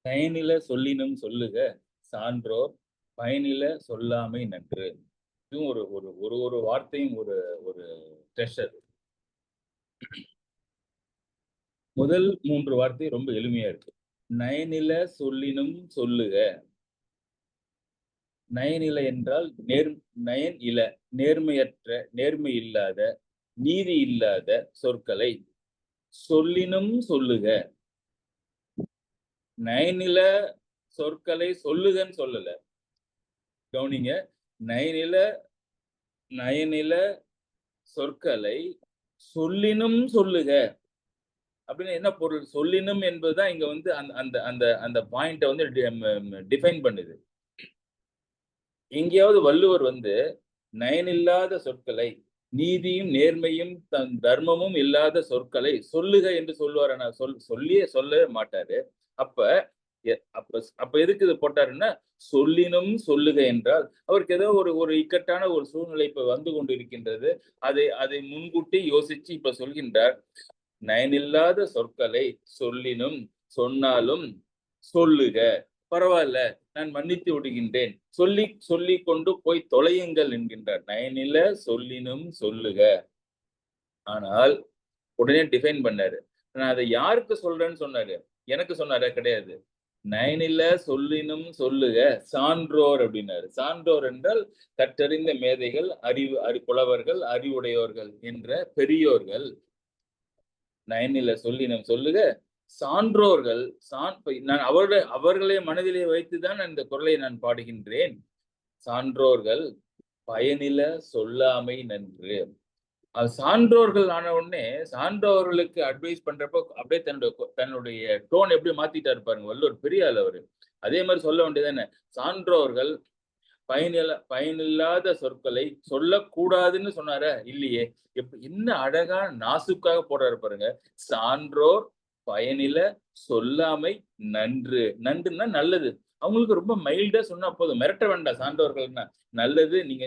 பயனில சொல்லினும் சொல்லுக சான்றோர் பயனில சொல்லாமை நன்று. இதுவும் ஒரு வார்த்தையும் ஒரு ட்ரெஷர். முதல் 3 வார்த்தை ரொம்ப எளிமையா இருக்கு. நயனில சொல்லினும் சொல்லுக. நயனில என்றால் நயன் இல, நேர்மையற்ற, நேர்மை இல்லாத, நீதி இல்லாத சொற்களை சொல்லினும் சொல்லுக. நயனில சொற்களை சொல்லுகன்னு சொல்லல, கவனிங்க. நயனில சொற்களை சொல்லினும் சொல்லுக அப்படின்னு என்ன பொருள்? சொல்லினும் என்பதுதான் இங்க அந்த அந்த அந்த பாயிண்ட டிஃபைன் பண்ணுது. எங்கேயாவது வள்ளுவர் நயனில்லாத சொற்களை, நீதியும் நேர்மையும் தர்மமும் இல்லாத சொற்களை சொல்லுக என்று சொல்லுவார். சொல்லவே மாட்டாரு. அப்ப எதுக்கு இது போட்டாருன்னா, சொல்லினும் சொல்லுக என்றால் அவருக்கு ஏதோ ஒரு இக்கட்டான ஒரு சூழ்நிலை இப்ப வந்து கொண்டு இருக்கின்றது. அதை முன்கூட்டி யோசிச்சு இப்ப சொல்கின்றார். நயனில்லாத சொற்களை சொல்லினும் சொன்னாலும் சொல்லுக. பரவாயில்ல, நான் மன்னித்து விடுகின்றேன், சொல்லி கொண்டு போய் தொலையுங்கள் என்கின்றார். நயனில சொல்லினும் சொல்லுக. ஆனால் உடனே டிஃபைன் பண்ணாரு. நான் அதை யாருக்கு சொல்றேன்னு சொன்னாரு? எனக்கு சொன்னாரா? கிடையாது. நயனில சொல்லினும் சொல்லுக சான்றோர் அப்படின்னாரு. சான்றோர் என்றால் கற்றறிந்த மேதைகள், புலவர்கள், அறிவுடையோர்கள் என்ற பெரியோர்கள். நயனில சொல்லினும் சொல்லுக சான்றோர்கள். நான் அவர்களை மனதிலே வைத்துதான் இந்த குரலை நான் பாடுகின்றேன். சான்றோர்கள் பயனில சொல்லாமை நன்று. அது சான்றோர்கள் ஆன உடனே சான்றோர்களுக்கு அட்வைஸ் பண்றப்போ அப்படியே தன்னுடைய டோன் எப்படி மாத்திட்டாரு பாருங்க வள்ளுவர். பெரிய ஆள் அவரு. அதே மாதிரி சொல்ல வேண்டியதானே, சான்றோர்கள் பயனில்லாத சொற்களை சொல்லக்கூடாதுன்னு சொன்னார? இல்லையே. என்ன அழகா நாசுக்காக போடுறாரு பாருங்க. சான்றோர் பயனில சொல்லாமை நன்று. நன்றுன்னா நல்லது. அவங்களுக்கு ரொம்ப மைல்டா சொன்னா போதும், மிரட்ட வேண்டாம். சான்றோர்கள்னா நல்லது. நீங்க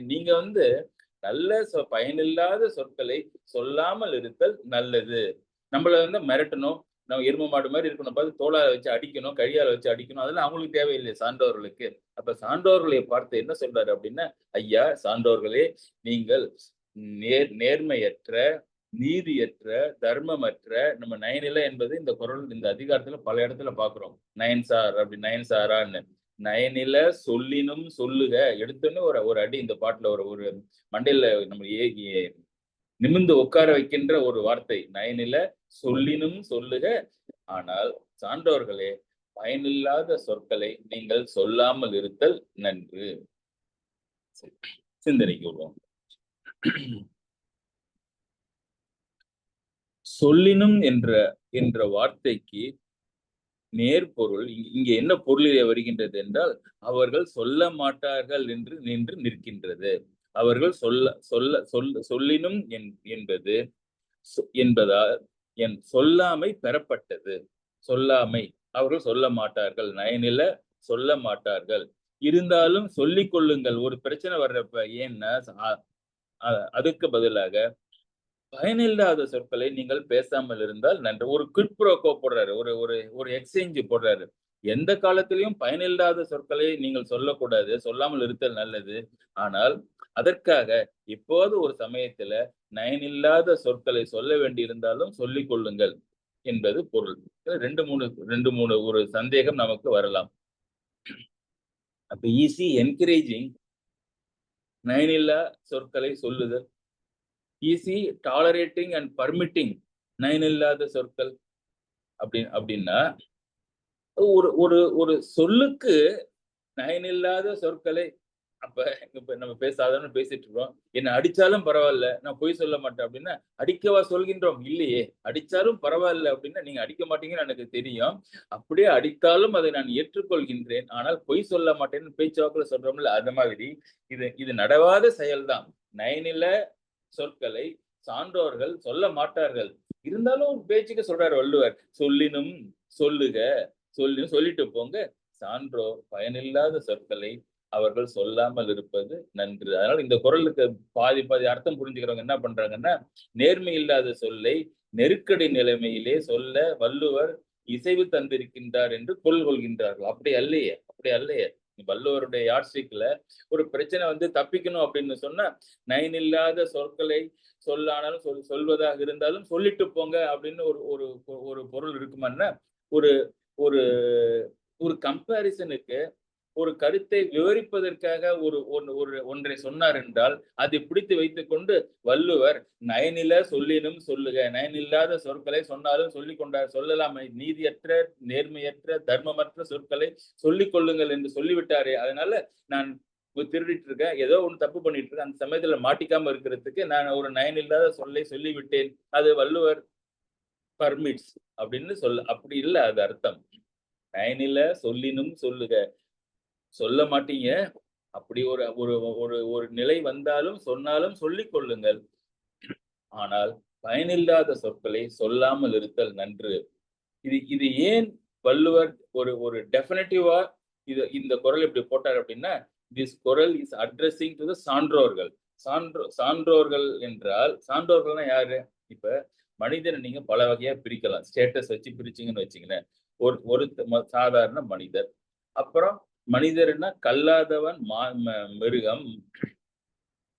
நல்ல பயனில்லாத சொற்களை சொல்லாமல் இருத்தல் நல்லது. நம்மள மிரட்டணும், நம்ம எரும மாடு மாதிரி இருக்கணும், பார்த்து தோளால வச்சு அடிக்கணும், கையால வச்சு அடிக்கணும், அதெல்லாம் அவங்களுக்கு தேவையில்லை சான்றோர்களுக்கு. அப்ப சான்றோர்களை பார்த்து என்ன சொல்றாரு அப்படின்னா, ஐயா சான்றோர்களே, நீங்கள் நேர்மையற்ற, நீதியற்ற, தர்மமற்ற, நம்ம நயனில என்பது இந்த குரல் இந்த அதிகாரத்துல பல இடத்துல பாக்குறோம். நயன்சார் அப்படி நயன்சாரான்னு. நயனில சொல்லினும் சொல்லுக. எடுத்துன்னு ஒரு அடி இந்த பாட்டுல ஒரு மண்டையில நம்ம நிமிர்ந்து உட்கார வைக்கின்ற ஒரு வார்த்தை. நயனில சொல்லினும் சொல்லுக. ஆனால் சான்றோர்களே, பயனில்லாத சொற்களை நீங்கள் சொல்லாமல் இருத்தல் நன்று. சிந்தனைக்கு வருவோம். சொல்லினும் என்ற வார்த்தைக்கு நேர்பொருள் இங்கே என்ன பொருளிலே வருகின்றது என்றால், அவர்கள் சொல்ல மாட்டார்கள் என்று நின்று நிற்கின்றது. அவர்கள் சொல்லினும் என்பதால் என் சொல்லாமை பெறப்பட்டது. சொல்லாமை, அவர்கள் சொல்ல மாட்டார்கள். நயனில சொல்ல மாட்டார்கள். இருந்தாலும் சொல்லிக் கொள்ளுங்கள். ஒரு பிரச்சனை வர்றப்ப, ஏன்னா அதுக்கு பதிலாக பயனில்லாத சொற்களை நீங்கள் பேசாமல் இருந்தால் நன்று. ஒரு குவிட் ப்ரோக்கோ போடுறாரு, ஒரு எக்ஸ்சேஞ்ச் போடுறாரு. எந்த காலத்திலையும் பயனில்லாத சொற்களை நீங்கள் சொல்லக்கூடாது, சொல்லாமல் இருத்தல் நல்லது. ஆனால் அதற்காக இப்போது ஒரு சமயத்துல நயனில்லாத சொற்களை சொல்ல வேண்டியிருந்தாலும் சொல்லிக் கொள்ளுங்கள் என்பது பொருள். ரெண்டு மூணு ஒரு சந்தேகம் நமக்கு வரலாம். அப்ப ஈஸி என்கரேஜிங் நயனில்லா சொற்களை சொல்லுதல், ஈஸி டாலரேட்டிங் அண்ட் பர்மிட்டிங் நயனில்லாத சொற்கள் அப்படின்னா, ஒரு சொல்லுக்கு நயனில்லாத சொற்களை, இப்ப நம்ம சாதாரண பேசிட்டு இருக்கோம், என்ன அடிச்சாலும் பரவாயில்ல, நான் பொய் சொல்ல மாட்டேன் அப்படின்னா அடிக்கவா சொல்கின்றோம்? இல்லையே. அடிச்சாலும் பரவாயில்ல அப்படின்னா நீங்க அடிக்க மாட்டீங்கன்னு எனக்கு தெரியும். அப்படியே அடித்தாலும் அதை நான் ஏற்றுக்கொள்கின்றேன், ஆனால் பொய் சொல்ல மாட்டேன்னு பேச்சுவாக்குல சொல்றோம்ல, அந்த மாதிரி இது நடவாத செயல்தான். நயனில சொற்களை சான்றோர்கள் சொல்ல மாட்டார்கள். இருந்தாலும் ஒரு பேச்சுக்கு சொல்றாரு வள்ளுவர், சொல்லினும் சொல்லுக, சொல்லிட்டு போங்க. சான்றோர் பயனில்லாத சொற்களை அவர்கள் சொல்லாமல் இருப்பது நன்று. அதனால இந்த குரலுக்கு பாதி அர்த்தம் புரிஞ்சுக்கிறவங்க என்ன பண்றாங்கன்னா, நேர்மை இல்லாத சொல்லை நெருக்கடி நிலைமையிலே சொல்ல வள்ளுவர் இசைவு தந்திருக்கின்றார் என்று கொள்கின்றார்கள். அப்படி அல்லையே. வள்ளுவருடைய யாட்சிக்குல ஒரு பிரச்சனை தப்பிக்கணும் அப்படின்னு சொன்னா, நயனில்லாத சொற்களை சொல்லானாலும் சொல்வதாக இருந்தாலும் சொல்லிட்டு போங்க அப்படின்னு ஒரு பொருள் இருக்குமான்னா, ஒரு ஒரு கம்பேரிசனுக்கு, ஒரு கருத்தை விவரிப்பதற்காக ஒன்றை சொன்னார் என்றால், அதை பிடித்து வைத்துக் கொண்டு வள்ளுவர் நயனில சொல்லினும் சொல்லுக, நயனில்லாத சொற்களை சொன்னாலும் சொல்லலாம், நீதியற்ற, நேர்மையற்ற, தர்மமற்ற சொற்களை சொல்லிக் கொள்ளுங்கள் என்று சொல்லிவிட்டாரே. அதனால நான் திருடிட்டு இருக்கேன், ஏதோ ஒண்ணு தப்பு பண்ணிட்டு இருக்கேன், அந்த சமயத்துல மாட்டிக்காம இருக்கிறதுக்கு நான் ஒரு நயனில்லாத சொல்லை சொல்லிவிட்டேன், அது வள்ளுவர் பர்மிட்ஸ் அப்படின்னு அப்படி இல்லை அது அர்த்தம். நயனில சொல்லினும் சொல்லுக, சொல்ல மாட்டீங்க, அப்படி ஒரு நிலை வந்தாலும் சொன்னாலும் சொல்லிக் கொள்ளுங்கள், ஆனால் பயனில்லாத சொற்களை சொல்லாமல் இருத்தல் நன்று. இது ஏன் வள்ளுவர் ஒரு டெஃபினட்டிவா இந்த குரல் இப்படி போட்டார் அப்படின்னா, திஸ் குரல் இஸ் அட்ரஸிங் டு த சான்றோர்கள். சான்றோர்கள் என்றால், சான்றோர்கள்னா யாரு? இப்ப மனிதனை நீங்க பல வகையா பிரிக்கலாம். ஸ்டேட்டஸ் வச்சு பிரிச்சிங்கன்னு வச்சுங்களேன். ஒரு சாதாரண மனிதர், அப்புறம் மனிதர்னா கல்லாதவன் மிருகம்,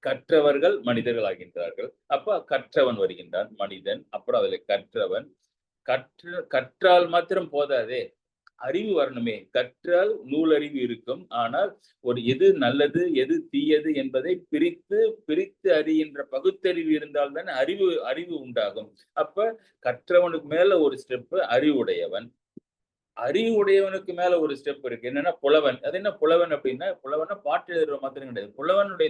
கற்றவர்கள் மனிதர்கள் ஆகின்றார்கள். அப்ப கற்றவன் வருகின்றான், மனிதன். அப்புறம் அதுல கற்றவன். கற்றால் மாத்திரம் போதாதே, அறிவு வரணுமே. கற்றால் நூலறிவு இருக்கும். ஆனால் ஒரு எது நல்லது எது தீயது என்பதை பிரித்து அறிகின்ற பகுத்தறிவு இருந்தால்தான் அறிவு உண்டாகும். அப்ப கற்றவனுக்கு மேல ஒரு ஸ்டெப் அறிவுடையவன். அறிவுடையவனுக்கு மேல ஒரு ஸ்டெப் இருக்கு. என்னன்னா புலவன். அது என்ன புலவன் அப்படின்னா, புலவனா பாட்டு எழுதுற மாத்திரம் கிடையாது. புலவனுடைய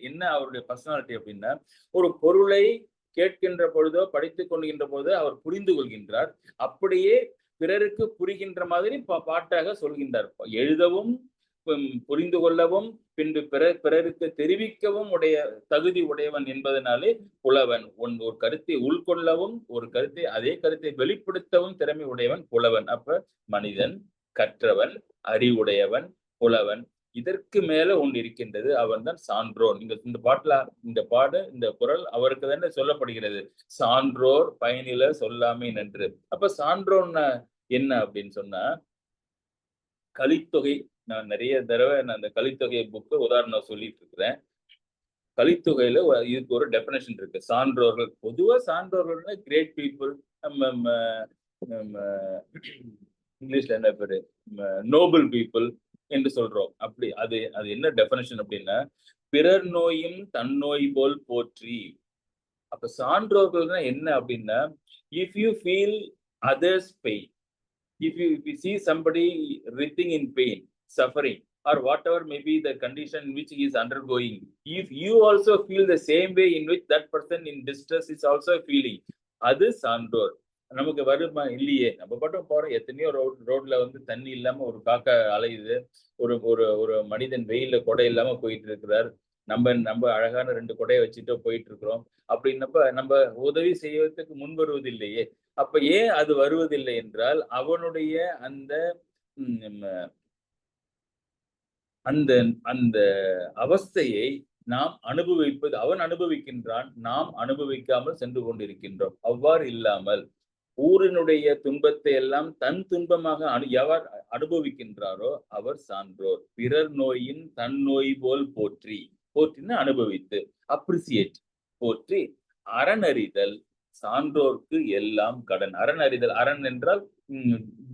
என்ன அவருடைய பர்சனாலிட்டி அப்படின்னா, ஒரு பொருளை கேட்கின்ற பொழுதோ படித்துக் கொள்கின்ற பொழுதோ அவர் புரிந்து கொள்கின்றார். அப்படியே பிறருக்கு புரிகின்ற மாதிரி பாட்டாக சொல்கின்றார். எழுதவும் புரிந்து கொள்ளவும் பின்பு பிறருக்கு தெரிவிக்கவும் தகுதி உடையவன் என்பதனாலே புலவன். ஒரு கருத்தை உள்கொள்ளவும் ஒரு கருத்தை அதே கருத்தை வெளிப்படுத்தவும் திறமை உடையவன் புலவன். அப்ப மனிதன், கற்றவன், அறிவுடையவன், புலவன். இதற்கு மேல ஒன்று இருக்கின்றது, அவன் தான் சான்றோன். இந்த குறள் அவருக்கு தானே சொல்லப்படுகிறது. சான்றோர் பயனில சொல்லாமை நன்று. அப்ப சான்றோன் என்ன அப்படின்னு சொன்னா, கலித்தொகை. நான் நிறைய தடவை அந்த கலித்தொகை புக்கு உதாரணம் சொல்லிட்டு இருக்கிறேன். கலித்தொகையில இதுக்கு ஒரு டெபினேஷன் இருக்கு. சான்றோர்கள், பொதுவா சான்றோர்கள்னா கிரேட் பீப்புள். இங்கிலீஷ்ல என்ன பேரு, நோபல் பீப்புள் என்று சொல்றோம். அப்படி அது என்ன டெபினேஷன் அப்படின்னா, பிறர் நோயும் தன்னோய் போல் போற்றி. அப்ப சான்றோர்கள்னா என்ன அப்படின்னா, if you feel others pain, if you see somebody writhing in pain, suffering, or whatever may be the condition in which he is undergoing, if you also feel the same way in which that person in distress is also feeling, அது சான்றோர். நமக்கு வருமா இல்லையே, நம்ம மட்டும் போறோம். எத்தனையோ ரோட்ல தண்ணி இல்லாம ஒரு காக்கா அலையுது. ஒரு ஒரு ஒரு மனிதன் வெயில கொடை இல்லாம போயிட்டு இருக்கிறார். நம்ம அழகான 2 கொடையை வச்சுட்டு போயிட்டு இருக்கிறோம். அப்படின்னப்ப நம்ம உதவி செய்வதற்கு முன் வருவதில்லையே. அப்ப ஏன் அது வருவதில்லை என்றால், அவனுடைய அந்த அந்த அந்த அவஸ்தையை நாம் அனுபவிப்பது, அவன் அனுபவிக்கின்றான், நாம் அனுபவிக்காமல் சென்று கொண்டிருக்கின்றோம். அவ்வாறு இல்லாமல் ஊரினுடைய துன்பத்தை எல்லாம் தன் துன்பமாக எவர் அனுபவிக்கின்றாரோ அவர் சான்றோர். பிறர் நோயின் தன் நோய் போல் போற்றி. போற்றின்னு அனுபவித்து, அப்ரிசியேட், போற்றி. அறனறிதல் சான்றோர்க்கு எல்லாம் கடன். அறனறிதல், அரண் என்றால்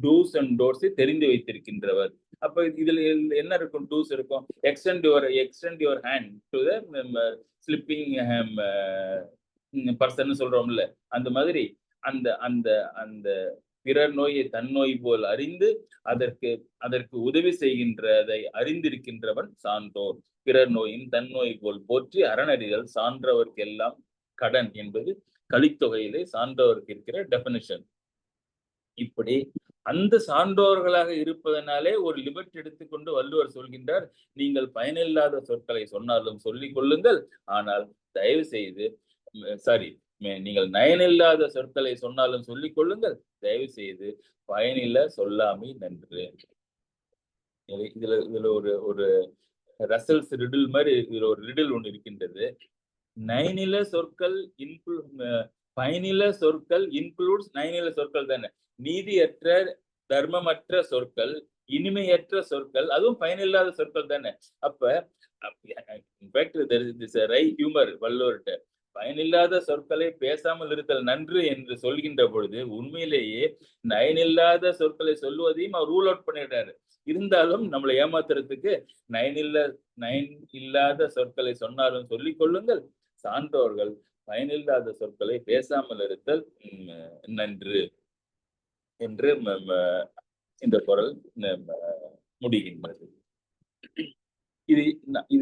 டூஸ் அண்ட் டோர்ஸை தெரிந்து வைத்திருக்கின்றவர். அப்ப இதுல என்ன இருக்கும்? டூஸ் இருக்கும். Extend your hand to the slipping person சொல்றோம்ல, அந்த மாதிரி அந்த அந்த அந்த பிறர் நோயை தன் நோய் போல் அறிந்து அதற்கு உதவி செய்கின்றதை அறிந்திருக்கின்றவன் சான்றோர். பிறர் நோயின் தன் நோய் போல் போற்றி அறனறிதல் சான்றவர்க்கு எல்லாம் கடன் என்பது கலித்தொகையிலே சான்றோருக்கு இருக்கிற டெபினிஷன். இப்படி அந்த சான்றோர்களாக இருப்பதனாலே ஒரு லிபர்ட் எடுத்துக்கொண்டு வள்ளுவர் சொல்கின்றார், நீங்கள் பயனில்லாத சொற்களை சொன்னாலும் சொல்லிக் கொள்ளுங்கள், ஆனால் தயவு செய்து நீங்கள் நயனில்லாத சொற்களை சொன்னாலும் சொல்லிக் கொள்ளுங்கள், தயவு செய்து பயனில்ல சொல்லாமை நன்று. இதுல ஒரு ரசல்ஸ் ரிடில் மாதிரி இதுல ஒரு ரிடில் ஒன்று இருக்கின்றது. நயனில சொற்கள் பயனில சொற்கள் இன்க்ளூட்ஸ் நயனில சொற்கள் தானே. நீதியற்ற தர்மமற்ற சொற்கள், இனிமையற்ற சொற்கள், அதுவும் பயனில்லாத சொற்கள் தானே. அப்ப ஹியூமர் வள்ளுவர்கிட்ட, பயனில்லாத சொற்களை பேசாமல் இருத்தல் நன்று என்று சொல்கின்ற பொழுது உண்மையிலேயே நயனில்லாத சொற்களை சொல்லுவதையும் அவர் ரூல் அவுட் பண்ணிடுறாரு. இருந்தாலும் நம்மளை ஏமாத்துறதுக்கு நயன் இல்லாத சொற்களை சொன்னாலும் சொல்லிக் கொள்ளுங்கள், சான்றோர்கள் பயனில்லாத சொற்களை பேசாமல் இருத்தல் நன்று என்று இந்த குறள் முடிகின்றது. இது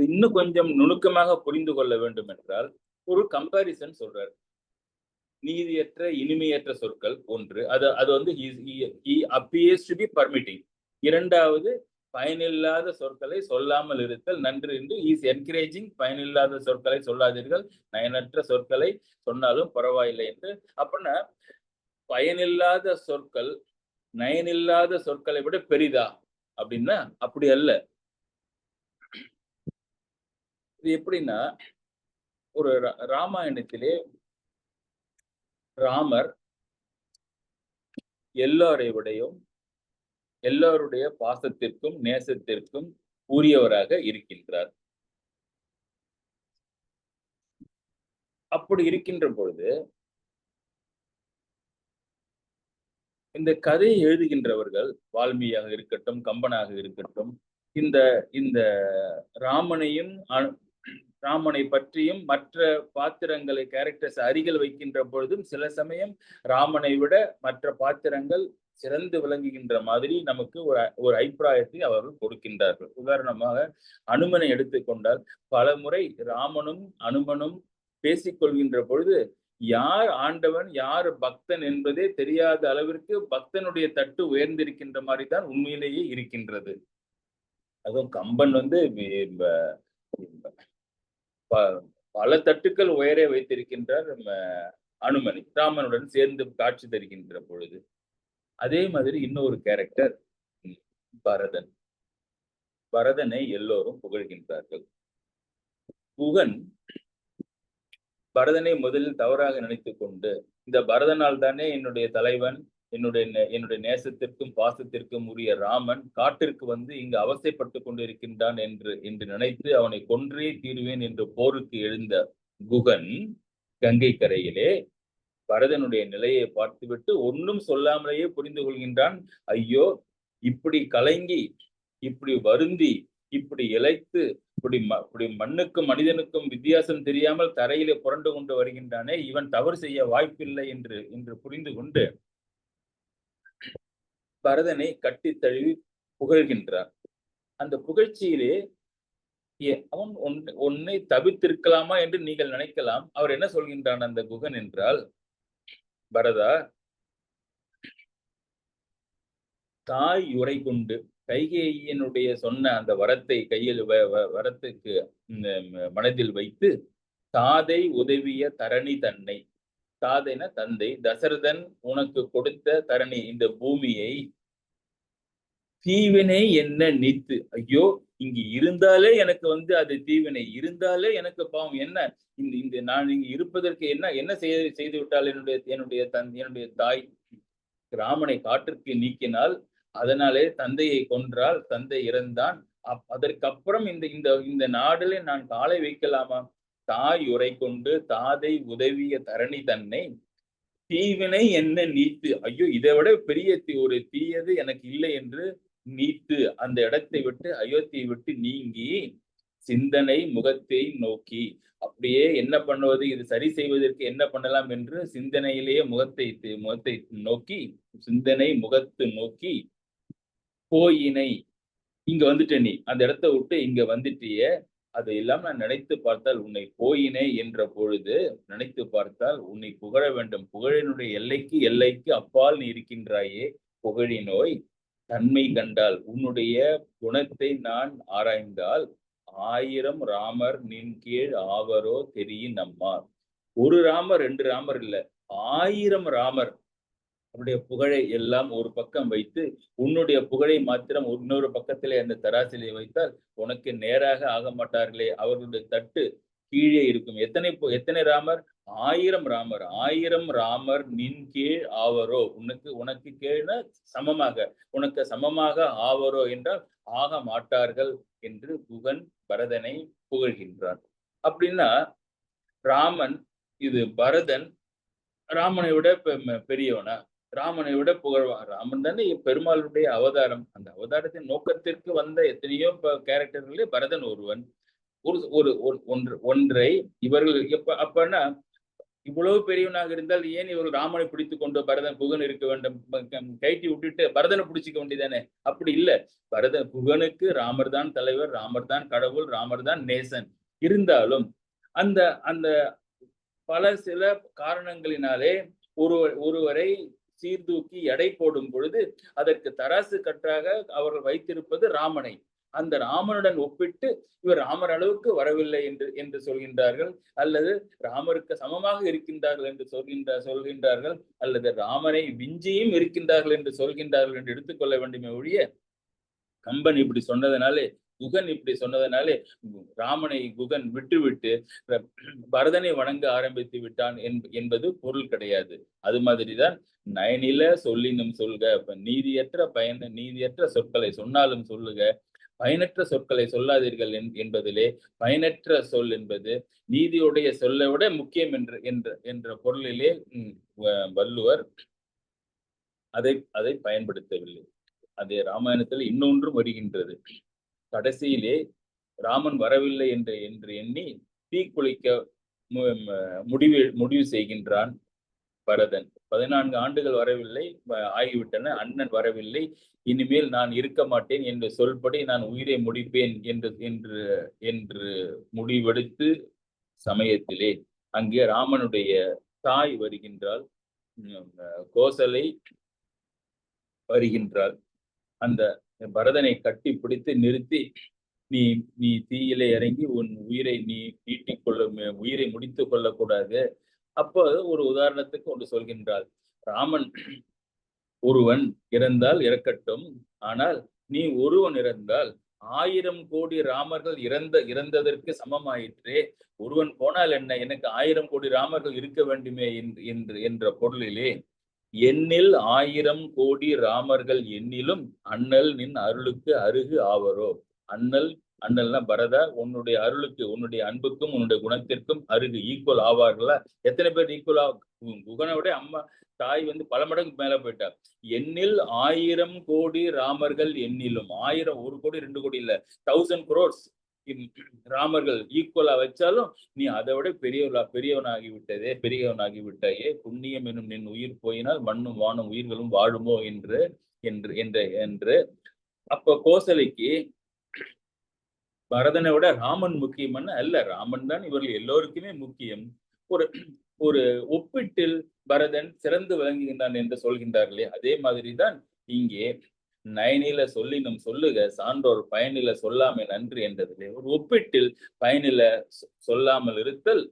இன்னும் கொஞ்சம் நுணுக்கமாக புரிந்து கொள்ள வேண்டும் என்றால் ஒரு கம்பாரிசன் சொல்றாரு. நீதியற்ற இனிமையற்ற சொற்கள் ஒன்று, அது he appears to be permitting. இரண்டாவது, பயனில்லாத சொற்களை சொல்லாமல் இருத்தல் நன்று என்று இஸ் என்கரேஜிங். பயனில்லாத சொற்களை சொல்லாதீர்கள், நயனற்ற சொற்களை சொன்னாலும் பரவாயில்லை என்று. அப்படின்னா பயனில்லாத சொற்கள் நயனில்லாத சொற்களை விட பெரிதா அப்படின்னா அப்படி அல்ல. இது எப்படின்னா, ஒரு ராமாயணத்திலே ராமர் எல்லாரை விடையும் எல்லோருடைய பாசத்திற்கும் நேசத்திற்கும் உரியவராக இருக்கின்றார். அப்படி இருக்கின்ற பொழுது இந்த கதையை எழுதுகின்றவர்கள் வால்மீகியாக இருக்கட்டும், கம்பனாக இருக்கட்டும், இந்த இந்த ராமனையும் ராமனை பற்றியும் மற்ற பாத்திரங்களை கேரக்டர்ஸ் அருகில் வைக்கின்ற பொழுதும் சில சமயம் ராமனை விட மற்ற பாத்திரங்கள் சிறந்து விளங்குகின்ற மாதிரி நமக்கு ஒரு அபிப்பிராயத்தை அவர்கள் கொடுக்கின்றார்கள். உதாரணமாக அனுமனை எடுத்துக்கொண்டால் பல முறை ராமனும் அனுமனும் பேசிக்கொள்கின்ற பொழுது யார் ஆண்டவன் யார் பக்தன் என்பதே தெரியாத அளவிற்கு பக்தனுடைய தட்டு உயர்ந்திருக்கின்ற மாதிரி தான் உண்மையிலேயே இருக்கின்றது. அதுவும் கம்பன் பல தட்டுக்கள் உயரே வைத்திருக்கின்றார் அனுமனை ராமனுடன் சேர்ந்து காட்சி தருகின்ற பொழுது. அதே மாதிரி இன்னொரு கேரக்டர் பரதன். பரதனை எல்லோரும் புகழ்கின்றார்கள். குகன் பரதனை முதலில் தவறாக நினைத்துக் கொண்டு இந்த பரதனால் தானே என்னுடைய தலைவன் என்னுடைய நேசத்திற்கும் பாசத்திற்கும் உரிய ராமன் காட்டிற்கு வந்து இங்கு அவசைப்பட்டு கொண்டிருக்கின்றான் என்று நினைத்து அவனை கொன்றே தீருவேன் என்று போருக்கு எழுந்த குகன் கங்கை கரையிலே பரதனுடைய நிலையை பார்த்துவிட்டு ஒன்றும் சொல்லாமலேயே புரிந்து கொள்கின்றான். ஐயோ, இப்படி கலங்கி, இப்படி வருந்தி, இப்படி இழைத்து, இப்படி மண்ணுக்கும் மனிதனுக்கும் வித்தியாசம் தெரியாமல் தரையிலே புரண்டு கொண்டு வருகின்றானே, இவன் தவறு செய்ய வாய்ப்பில்லை என்று புரிந்து கொண்டு பரதனை கட்டி தழுவி புகழ்கின்றான். அந்த புகழ்ச்சியிலே அவன் ஒன்னை தவிர்த்திருக்கலாமா என்று நீங்கள் நினைக்கலாம். அவர் என்ன சொல்கின்றான் அந்த குகன் என்றால், பரதா, தாய் உரை கொண்டு கைகேயினுடைய சொன்ன அந்த வரத்தை கையில் வரத்துக்கு மனதில் வைத்து தாதை உதவிய தரணி தன்னை, தாதைன தந்தை தசரதன் உனக்கு கொடுத்த தரணி இந்த பூமியை தீவினை என்ன நீத்து, ஐயோ இங்கு இருந்தாலே எனக்கு அது தீவினை, இருந்தாலே எனக்கு பாவம், என்ன இந்த நான் இங்கு இருப்பதற்கு என்ன செய்து விட்டால் என்னுடைய தாய் ராமனை காட்டிற்கு நீக்கினால், அதனாலே தந்தையை கொன்றால், தந்தை இறந்தான், அதற்கப்புறம் இந்த நாடுல நான் காலை வைக்கலாமா? தாய் உரை கொண்டு தாதை உதவிய தரணி தன்னை தீவினை என்ன நீத்து, ஐயோ இதை விட பெரிய ஒரு தீயது எனக்கு இல்லை என்று நீத்து அந்த இடத்தை விட்டு அயோத்தியை விட்டு நீங்கி சிந்தனை முகத்தை நோக்கி, அப்படியே என்ன பண்ணுவது, இது சரி செய்வதற்கு என்ன பண்ணலாம் என்று சிந்தனையிலேயே முகத்தை நோக்கி, சிந்தனை முகத்து நோக்கி போயினை, இங்க வந்துட்ட நீ அந்த இடத்தை விட்டு இங்க வந்துட்டிய, அதையெல்லாம் நான் நினைத்து பார்த்தால் உன்னை போயினை என்ற பொழுது நினைத்து பார்த்தால் உன்னை புகழ வேண்டும், புகழினுடைய எல்லைக்கு அப்பால் நீ இருக்கின்றாயே, புகழினோய் தன்மை கண்டால் உன்னுடைய குணத்தை நான் ஆராய்ந்தால் 1000 ராமர் நின் கீழ் ஆவரோ தெரியும் நம்மார். ஒரு ராமர் 2 ராமர் இல்ல, 1000 ராமர் அவருடைய புகழை எல்லாம் ஒரு பக்கம் வைத்து உன்னுடைய புகழை மாத்திரம் இன்னொரு பக்கத்திலே அந்த தராசிலே வைத்தால் உனக்கு நேராக ஆக மாட்டார்களே, அவர்களுடைய தட்டு கீழே இருக்கும். எத்தனை ராமர்? 1000 ராமர். 1000 ராமர் நின் கீழ் ஆவரோ, உனக்கு கீழ சமமாக, உனக்கு சமமாக ஆவரோ என்றால் ஆக மாட்டார்கள் என்று குகன் பரதனை புகழ்கின்றான். அப்படின்னா ராமன், இது பரதன் ராமனை விட பெரியவனா? ராமனை விட புகழ்வான். ராமன் தானே பெருமாளுடைய அவதாரம். அந்த அவதாரத்தின் நோக்கத்திற்கு வந்த எத்தனையோ கேரக்டர்களே பரதன் ஒருவன். ஒன்றை இவர்கள் அப்பன்னா இவ்வளவு பெரியவனாக இருந்தால் ஏன் இவர்கள் ராமனை பிடித்துக் கொண்டு பரதன் புகன் இருக்க வேண்டும்? கைட்டி விட்டுட்டு பரதனை பிடிச்சிக்க வேண்டியதானே? அப்படி இல்ல, புகனுக்கு ராமர் தான் தலைவர், ராமர் தான் கடவுள், ராமர் தான் நேசன். இருந்தாலும் அந்த அந்த சில காரணங்களினாலே ஒருவரை சீர்தூக்கி எடை போடும் பொழுது அதற்கு தராசு கட்டாக அவர்கள் வைத்திருப்பது ராமனை. அந்த ராமனுடன் ஒப்பிட்டு இவர் ராமர் அளவுக்கு வரவில்லை என்று சொல்கின்றார்கள், அல்லது ராமருக்கு சமமாக இருக்கின்றார்கள் என்று சொல்கின்றார்கள், அல்லது ராமனை விஞ்சியும் இருக்கின்றார்கள் என்று சொல்கின்றார்கள் என்று எடுத்துக்கொள்ள வேண்டுமே ஒழிய, கம்பன் இப்படி சொன்னதனாலே குகன் இப்படி சொன்னதனாலே ராமனை குகன் விட்டு பரதனை வணங்க ஆரம்பித்து விட்டான் என்பது பொருள் கிடையாது. அது மாதிரிதான் நயனில சொல்லினும் சொல்க. நீதியற்ற சொற்களை சொன்னாலும் சொல்லுக, பயனற்ற சொற்களை சொல்லாதீர்கள் என்பதிலே பயனற்ற சொல் என்பது நீதியுடைய சொல்லை விட முக்கியம் என்ற பொருளிலே வள்ளுவர் அதை பயன்படுத்தவில்லை. அதே ராமாயணத்தில் இன்னொன்றும் வருகின்றது. கடைசியிலே ராமன் வரவில்லை என்று எண்ணி தீக்குளிக்க முடிவு செய்கின்றான் பரதன். 14 ஆண்டுகள் வரவில்லை ஆகிவிட்டன, அண்ணன் வரவில்லை, இனிமேல் நான் இருக்க மாட்டேன் என்று சொல்படி நான் உயிரை முடிப்பேன் என்று முடிவெடுத்து சமயத்திலே அங்கே ராமனுடைய தாய் வருகின்றாள், கோசலை வருகின்றாள். அந்த பரதனை கட்டி பிடித்து நிறுத்தி, நீ தீயிலே இறங்கி உன் உயிரை நீ உயிரை முடித்துக் கொள்ளக்கூடாது. அப்போ ஒரு உதாரணத்துக்கு ஒன்று சொல்கின்றாள், ராமன் ஒருவன் இறந்தால் இறக்கட்டும், ஆனால் நீ ஒருவன் இறந்தால் 1000 கோடி ராமர்கள் இறந்ததற்கு சமமாயிற்றே. ஒருவன் போனால் என்ன, எனக்கு 1000 கோடி ராமர்கள் இருக்க வேண்டுமே என்ற பொருளிலே எண்ணில் 1000 கோடி ராமர்கள் எண்ணிலும் அண்ணல் நின் அருளுக்கு அருகு ஆவரோ. அண்ணல்னா பரதா, உன்னுடைய அருளுக்கு, உன்னுடைய அன்புக்கும் உன்னுடைய குணத்திற்கும் அருகு ஈக்குவல் ஆவார்களா? எத்தனை பேர் ஈக்குவல் குகனை விட அம்மா தாய் பல மடங்கு மேல போயிட்டா. எண்ணில் 1000 கோடி ராமர்கள் எண்ணிலும், 1000 1 கோடி 2 கோடி இல்ல, 1000 crores ராமர்கள் ஈக்குவலா வச்சாலும் நீ அதை விட பெரியவனாகி விட்டாயே. புண்ணியம் எனும் நின் உயிர் போயினால் மண்ணும் வானும் உயிர்களும் வாழுமோ என்று அப்ப கோசலைக்கு பரதனை விட ராமன் முக்கியம்னு அல்ல, ராமன் தான் இவர்கள் எல்லோருக்குமே முக்கியம். ஒரு ஒப்பீட்டில் பரதன் சிறந்து விளங்குகின்றான் என்று சொல்கின்றார்களே, அதே மாதிரிதான் இங்கே நயனில சொல்லினும் சொல்லுக சான்றோர் பயனில சொல்லாமை நன்று என்றதிலே ஒரு ஒப்பீட்டில் பயனில சொல்லாமல் இருத்தல்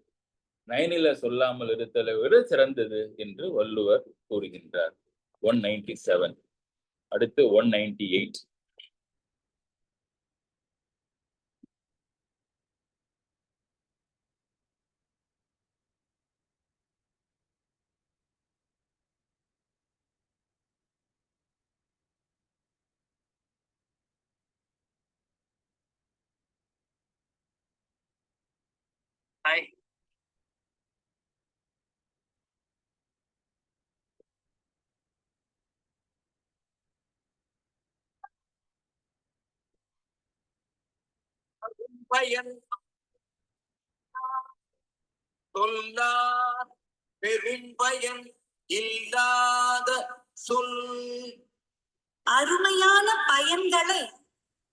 நயனில சொல்லாமல் இருத்தலை விட சிறந்தது என்று வள்ளுவர் கூறுகின்றார். 197. அடுத்து 198. பயன் சொல்லார் பெரும் பயன் இல்லாத சொல். அருமையான பயன்களை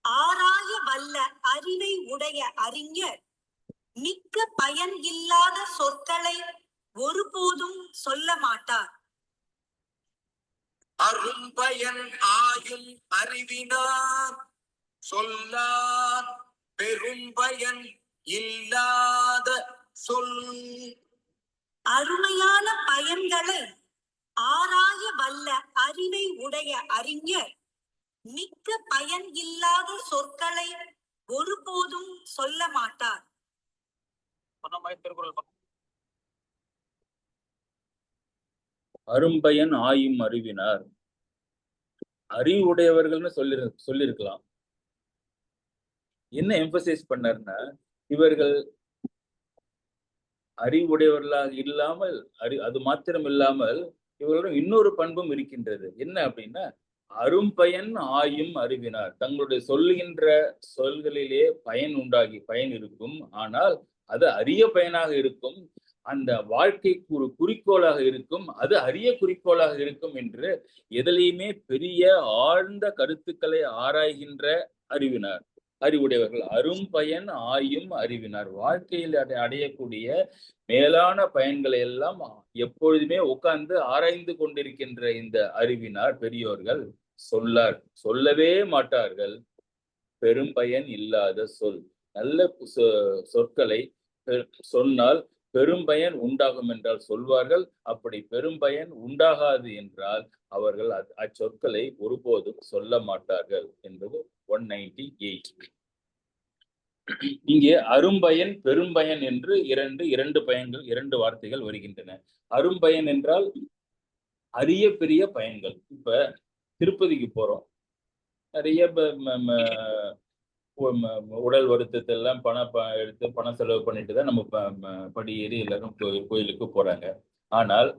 ஆராய வல்ல அறிவை உடைய அறிஞர் மிக்க பயன் இல்லாத சொற்களை ஒருபோதும் சொல்ல மாட்டார். அரும்பயன் ஆயும் அறிவினார் சொல்லார் பெரும் பயன் இல்லாத சொல். அருமையான பயன்களை ஆராய வல்ல அறிவை உடைய அறிஞர் மிக்க பயன் இல்லாத சொற்களை ஒருபோதும் சொல்ல மாட்டார். அரும்பயன் ஆயும் அறிவினார். அறிவுடையவர்கள்னு சொல்லிருக்கலாம். என்ன எம்பசைஸ் பண்ணார்னா, இவர்கள் அறிவுடையவர்களாக இல்லாமல் அது மாத்திரம் இல்லாமல் இவர்களும் இன்னொரு பண்பும் இருக்கின்றது. என்ன அப்படின்னா, அரும்பயன் ஆயும் அறிவினார். தங்களுடைய சொல்லுகின்ற சொல்களிலே பயன் இருக்கும், ஆனால் அது அரிய பயனாக இருக்கும், அந்த வாழ்க்கைக்கு ஒரு குறிக்கோளாக இருக்கும், அது அரிய குறிக்கோளாக இருக்கும் என்று எதிலையுமே பெரிய ஆழ்ந்த கருத்துக்களை ஆராய்கின்ற அறிவுடையவர்கள். அரும்பயன் ஆயும் அறிவினார். வாழ்க்கையில் அடையக்கூடிய மேலான பயன்களை எல்லாம் எப்பொழுதுமே உட்கார்ந்து ஆராய்ந்து கொண்டிருக்கின்ற இந்த அறிவினார் பெரியோர்கள் சொல்லவே மாட்டார்கள். பெரும் பயன் இல்லாத சொல். நல்ல சொற்களை சொன்னால் பெரும்பயன் உண்டாகும் என்றால் சொல்வார்கள். அப்படி பெரும்பயன் உண்டாகாது என்றால் அவர்கள் அச்சொற்களை ஒருபோதும் சொல்ல மாட்டார்கள் என்பது 198. இங்கே அரும்பயன் பெரும்பயன் என்று இரண்டு பயன்கள், இரண்டு வார்த்தைகள் வருகின்றன. அரும்பயன் என்றால் அரிய பெரிய பயன்கள். இப்ப திருப்பதிக்கு போறோம், நிறைய உடல் வருத்தத்தை எல்லாம் எடுத்து பணம் செலவு பண்ணிட்டு தான் நம்ம படி ஏறி எல்லாரும் கோயிலுக்கு போறாங்க. ஆனால்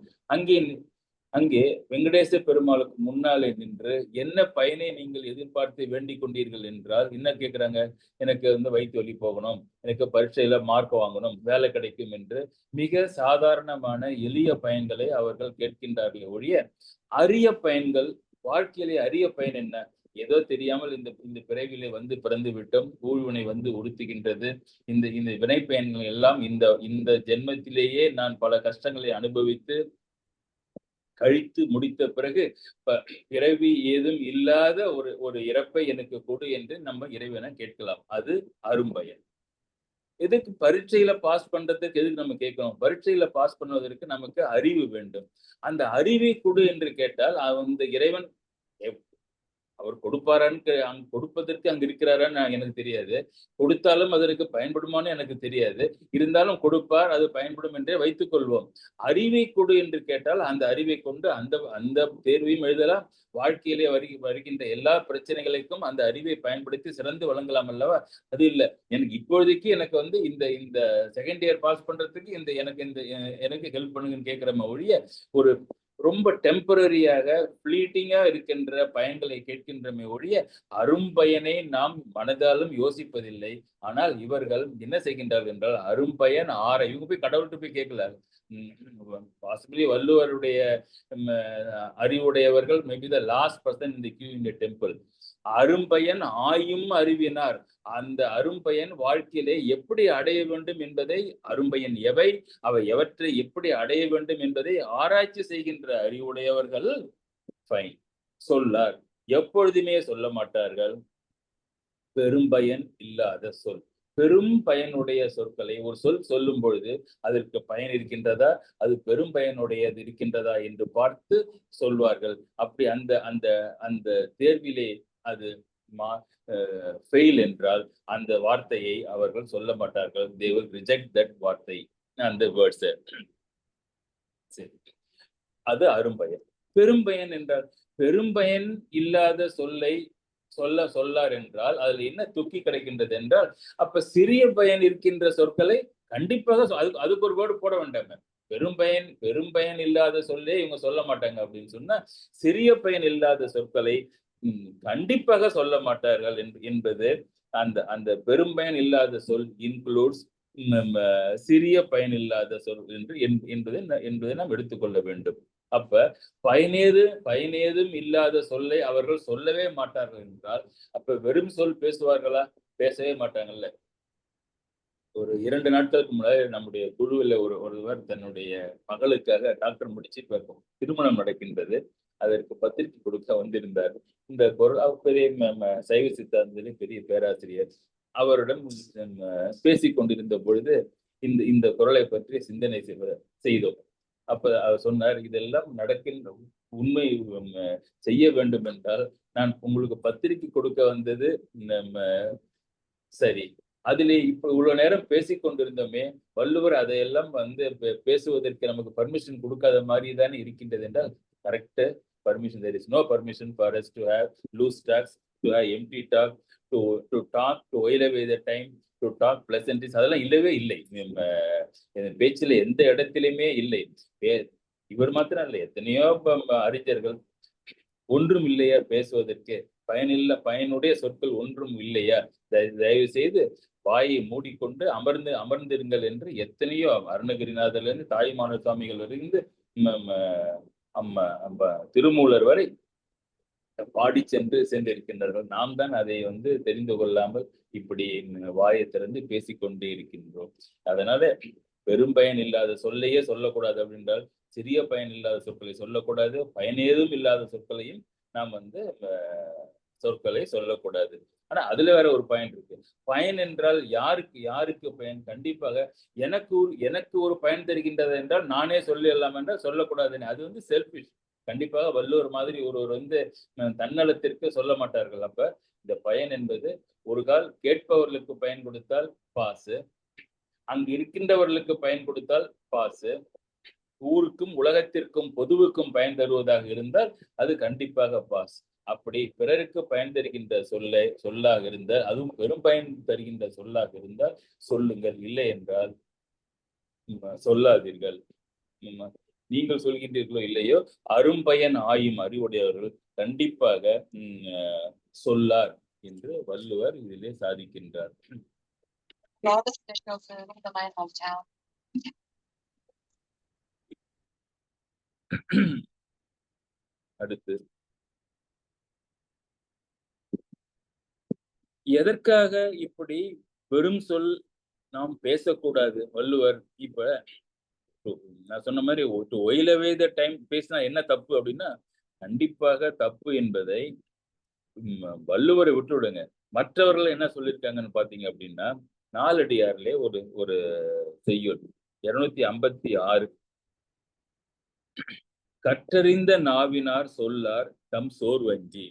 அங்கே வெங்கடேச பெருமாளுக்கு முன்னாலே நின்று என்ன பயனை நீங்கள் எதிர்பார்த்து வேண்டிக் கொண்டீர்கள் என்றால் என்ன கேட்கிறாங்க? எனக்கு வயிற்று வலி போகணும், எனக்கு பரீட்சையில மார்க் வாங்கணும், வேலை கிடைக்கும் என்று மிக சாதாரணமான எளிய பயன்களை அவர்கள் கேட்கின்றார்களே ஒழிய அரிய பயன்கள், வாழ்க்கையிலே அரிய பயன் என்ன? ஏதோ தெரியாமல் இந்த பிறவிலே பிறந்து விட்டோம், ஊழ்வினை உறுத்துகின்றது, இந்த வினை பயன்கள் எல்லாம் இந்த ஜென்மத்திலேயே நான் பல கஷ்டங்களை அனுபவித்து கழித்து முடித்த பிறகு பிறவி ஏதும் இல்லாத ஒரு இறப்பை எனக்கு கொடு என்று நம்ம இறைவனை கேட்கலாம். அது அரும்பயன். எதுக்கு பரீட்சையில பாஸ் பண்றதுக்கு எதுக்கு நம்ம கேட்கணும்? பரீட்சையில பாஸ் பண்ணுவதற்கு நமக்கு அறிவு வேண்டும். அந்த அறிவை கொடு என்று கேட்டால் அந்த இறைவன் அவர் கொடுப்பாரான்னு கொடுப்பதற்கு அங்க இருக்கிறாரான்னு எனக்கு தெரியாது, கொடுத்தாலும் அதற்கு பயன்படுமான்னு எனக்கு தெரியாது. இருந்தாலும் கொடுப்பார், அது பயன்படும் என்றே வைத்துக் கொள்வோம். அறிவை கொடு என்று கேட்டால் அந்த அறிவை கொண்டு அந்த தேர்வையும் எழுதலாம். வாழ்க்கையிலே வருகின்ற எல்லா பிரச்சனைகளுக்கும் அந்த அறிவை பயன்படுத்தி சிறந்து வழங்கலாம் அல்லவா? அது இல்லை. எனக்கு இப்பொழுதைக்கு எனக்கு இந்த செகண்ட் இயர் பாஸ் பண்றதுக்கு எனக்கு ஹெல்ப் பண்ணுங்கன்னு கேட்கிறோமே ஒழிய ஒரு ரொம்ப டெம்பரரியாக ஃபிளீட்டிங்கா இருக்கின்ற பயன்களை கேட்கின்றமே ஒழிய அரும்பயனை நாம் மனதாலும் யோசிப்பதில்லை. ஆனால் இவர்கள் என்ன செய்கின்றார்கள் என்றால் அரும்பயன் இவங்க போய் கடவுள்கிட்ட போய் கேட்கல. பாசிபிளி வள்ளுவருடைய அறிவுடையவர்கள் maybe the last person in the queue in the temple. அரும்பயன் ஆயும் அறிவினார். அந்த அரும்பயன் வாழ்க்கையிலே எப்படி அடைய வேண்டும் என்பதை, அரும்பயன் அவை எவற்றை எப்படி அடைய வேண்டும் என்பதை ஆராய்ச்சி செய்கின்ற அறிவுடையவர்கள் ஃபைன் சொல்லார். எப்பொழுதுமே சொல்ல மாட்டார்கள் பெரும்பயன் இல்லாத சொல். பெரும் பயனுடைய சொற்களை ஒரு சொல் சொல்லும் பொழுது அதற்கு பயன் இருக்கின்றதா, அது பெரும் பயனுடையது இருக்கின்றதா என்று பார்த்து சொல்வார்கள். அப்படி அந்த தேர்விலே அது ஃபெயில் என்றால் அந்த வார்த்தையை அவர்கள் சொல்ல மாட்டார்கள். they will reject that வார்த்தை, அந்த வேர்ட்ஸ். சரி, அது அரும்பயன். பெரும்பயன் என்றால் பெரும்பயன் இல்லாத சொல்லை சொல்லார் என்றால் அதுல என்ன துக்கி கிடைக்கின்றது என்றால், அப்ப சிறிய பயன் இருக்கின்ற சொற்களை கண்டிப்பாக அதுக்கு ஒரு வேர்டு போட வேண்டாம. பெரும்பயன் இல்லாத சொல்லே இவங்க சொல்ல மாட்டாங்க அப்படின்னு சொன்னா, சிறிய பயன் இல்லாத சொற்களை கண்டிப்பாக சொல்ல மாட்டார்கள் என்பது அந்த பெரும்பயன் இல்லாத சொல் இன்க்ளூட்ஸ் சிறிய பயன் இல்லாத சொல் என்பதை நாம் எடுத்துக்கொள்ள வேண்டும். அப்ப பயனேதும் இல்லாத சொல்லை அவர்கள் சொல்லவே மாட்டார்கள் என்றால் அப்ப வெறும் சொல் பேசுவார்களா? பேசவே மாட்டாங்கல்ல. ஒரு 2 நாட்களுக்கு முன்னாடி நம்முடைய குழுவில் ஒருவர் தன்னுடைய மகளுக்காக டாக்டர் முடிச்சு திருமணம் நடக்கின்றது, அதற்கு பத்திரிகை கொடுக்க வந்திருந்தார். இந்த பெரிய சைவ சித்தாந்தத்திலே பெரிய பேராசிரியர் அவருடன் பேசிக் கொண்டிருந்த பொழுது இந்த குரலை பற்றி சிந்தனை செய்தோம். அப்ப அவர் சொன்னார், இதெல்லாம் நடக்கின்ற உண்மை செய்ய வேண்டும் என்றால் நான் உங்களுக்கு பத்திரிகை கொடுக்க வந்தது சரி, அதிலே இப்ப இவ்வளவு நேரம் பேசிக் கொண்டிருந்தோமே, வள்ளுவர் அதையெல்லாம் பேசுவதற்கு நமக்கு பர்மிஷன் கொடுக்காத மாதிரி தானே இருக்கின்றது என்றால் correct. Permission, there is no permission for us to have loose talks, to have empty talk, to talk, to while away the time, to talk pleasantries. அதெல்லாம் இல்லவே இல்லை பேச்சில் எந்த இடத்திலுமே இல்லை. இவர் மாத்திரம் இல்லை, எத்தனையோ அறிஞர்கள் ஒன்றும் இல்லையா பேசுவதற்கு? பயனுடைய சொற்கள் ஒன்றும் இல்லையா? தயவு செய்து வாயை மூடிக்கொண்டு அமர்ந்திருங்கள் என்று எத்தனையோ அருணகிரிநாதர்ல தாயுமான சுவாமிகள் இருந்து திருமூலர் வரை பாடி சென்றிருக்கின்றார்கள். நாம் தான் அதை தெரிந்து கொள்ளாமல் இப்படி வாயை திறந்து பேசிக்கொண்டே இருக்கின்றோம். அதனால பெரும்பயன் இல்லாத சொல்லையே சொல்லக்கூடாது அப்படின்றால் சிறிய பயன் இல்லாத சொற்களை சொல்லக்கூடாது, பயனேதும் இல்லாத சொற்களையும் நாம் சொற்களை சொல்லக்கூடாது. ஆனா அதுல வேற ஒரு பயன் இருக்கு. பயன் என்றால் யாருக்கு பயன்? கண்டிப்பாக எனக்கு ஒரு பயன் தருகின்றது என்றால் நானே சொல்லலாம் என்றால் சொல்லக்கூடாதுன்னு, அது செல்ஃபிஷ். கண்டிப்பாக வள்ளுவர் மாதிரி ஒருவர் வந்து தன்னலத்திற்கு சொல்ல மாட்டார்கள். அப்ப இந்த பயன் என்பது ஒரு கால் கேட்பவர்களுக்கு பயன் கொடுத்தால் பாசு, அங்கு இருக்கின்றவர்களுக்கு பயன் கொடுத்தால் பாசு, ஊருக்கும் உலகத்திற்கும் பொதுவுக்கும் பயன் தருவதாக இருந்தால் அது கண்டிப்பாக பாஸ். அப்படி பிறருக்கு பயன் தருகின்ற சொல்லாக இருந்தால், அதுவும் பெரும் பயன் தருகின்ற சொல்லாக இருந்தால் சொல்லுங்கள், இல்லை என்றால் சொல்லாதீர்கள். நீங்கள் சொல்கின்றீர்களோ இல்லையோ, அரும்பயன் ஆயும் அறிவுடையவர்கள் கண்டிப்பாக சொல்லார் என்று வள்ளுவர் இதிலே சாதிக்கின்றார். அடுத்து எதற்காக இப்படி பெரும் சொல் நாம் பேசக்கூடாது? வள்ளுவர் இப்ப நான் சொன்ன மாதிரி ஒயிலவே த டைம் பேசினா என்ன தப்பு அப்படின்னா, கண்டிப்பாக தப்பு என்பதை வள்ளுவரை விட்டு விடுங்க. மற்றவர்கள் என்ன சொல்லியிருக்காங்கன்னு பாத்தீங்க அப்படின்னா, நாலடியார்லே ஒரு செய்யுள் 256 கற்றறிந்த நாவினார் சொல்லார் தம் சோர்வஞ்சி.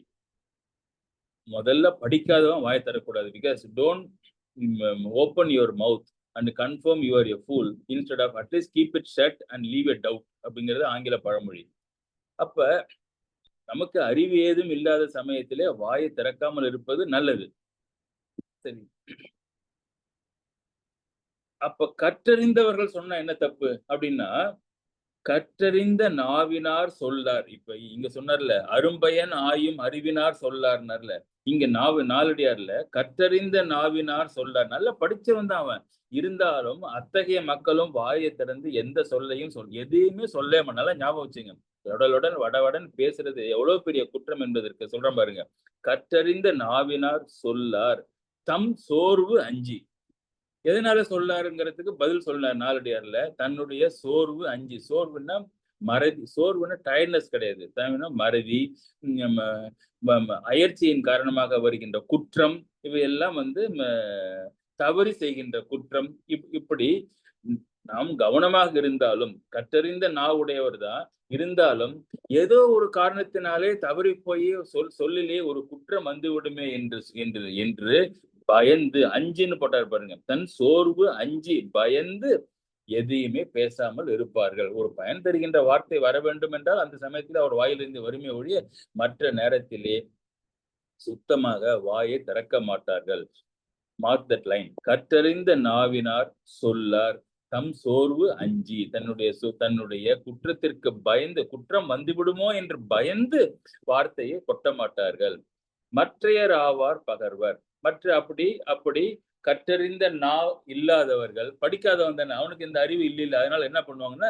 முதல்ல படிக்காதவன் வாய் தரக்கூடாது. Because don't open you're mouth and confirm you're a fool instead of at least keep it shut and leave it out அப்படிங்கிறது ஆங்கில பழமொழி. அப்ப நமக்கு அறிவு ஏதும் இல்லாத சமயத்திலே வாயை திறக்காமல் இருப்பது நல்லது. சரி, அப்ப கற்றறிந்தவர்கள் சொன்னா என்ன தப்பு அப்படின்னா, கற்றறிந்த நாவினார் சொல்லார். இப்ப இங்க சொன்னார்ல, அரும்பயன் ஆயும் அறிவினார் சொல்லார்னார்ல, இங்க நாலடியார்ல கற்றறிந்த நாவினார் சொல்லார். நல்லா படிச்சவன் தான் அவன். இருந்தாலும் அத்தகைய மக்களும் வாயை திறந்து எந்த சொல்லையும் எதையுமே சொல்ல நல்லா ஞாபகம் வச்சுங்க. உடலுடன் வடவடன் பேசுறது எவ்வளவு பெரிய குற்றம் என்பதற்கு சொல்றேன் பாருங்க. கற்றறிந்த நாவினார் சொல்லார் தம் சோர்வு அஞ்சி. எதனால சொல்லாருங்கிறதுக்கு பதில் சொன்னார் நாலடியார்ல. தன்னுடைய சோர்வு அஞ்சி. சோர்வுன்னா மறதி. சோர்வுன்னா டயர்ட்னஸ் கிடையாது. மறதி, அயற்சியின் காரணமாக வருகின்ற குற்றம், இவையெல்லாம் வந்து தவறி செய்கின்ற குற்றம். இப்படி நாம் கவனமாக இருந்தாலும், கற்றறிந்த நாவுடையவர் தான் இருந்தாலும், ஏதோ ஒரு காரணத்தினாலே தவறி போய் சொல்லிலே ஒரு குற்றம் வந்துவிடுமே என்று பயந்து, அஞ்சுன்னு போட்டார் பாருங்க. தன் சோர்வு அஞ்சி பயந்து எதையுமே பேசாமல் இருப்பார்கள். ஒரு பயன் தருகின்ற வார்த்தை வர வேண்டும் என்றால் அந்த சமயத்தில் அவர் வாயிலிருந்து வறுமை ஒழிய மற்ற நேரத்திலே சுத்தமாக வாயை திறக்க மாட்டார்கள். Mark that line. கற்றறிந்த நாவினார் சொல்லார் தம் சோர்வு அஞ்சி. தன்னுடைய குற்றத்திற்கு பயந்து, குற்றம் வந்துவிடுமோ என்று பயந்து வார்த்தையை கொட்ட மாட்டார்கள். மற்றையர் ஆவார் பகர்வர். அப்படி கற்றறிந்த இல்லாதவர்கள், படிக்காதவன் தானே, அவனுக்கு இந்த அறிவு இல்லை. அதனால என்ன பண்ணுவாங்கன்னா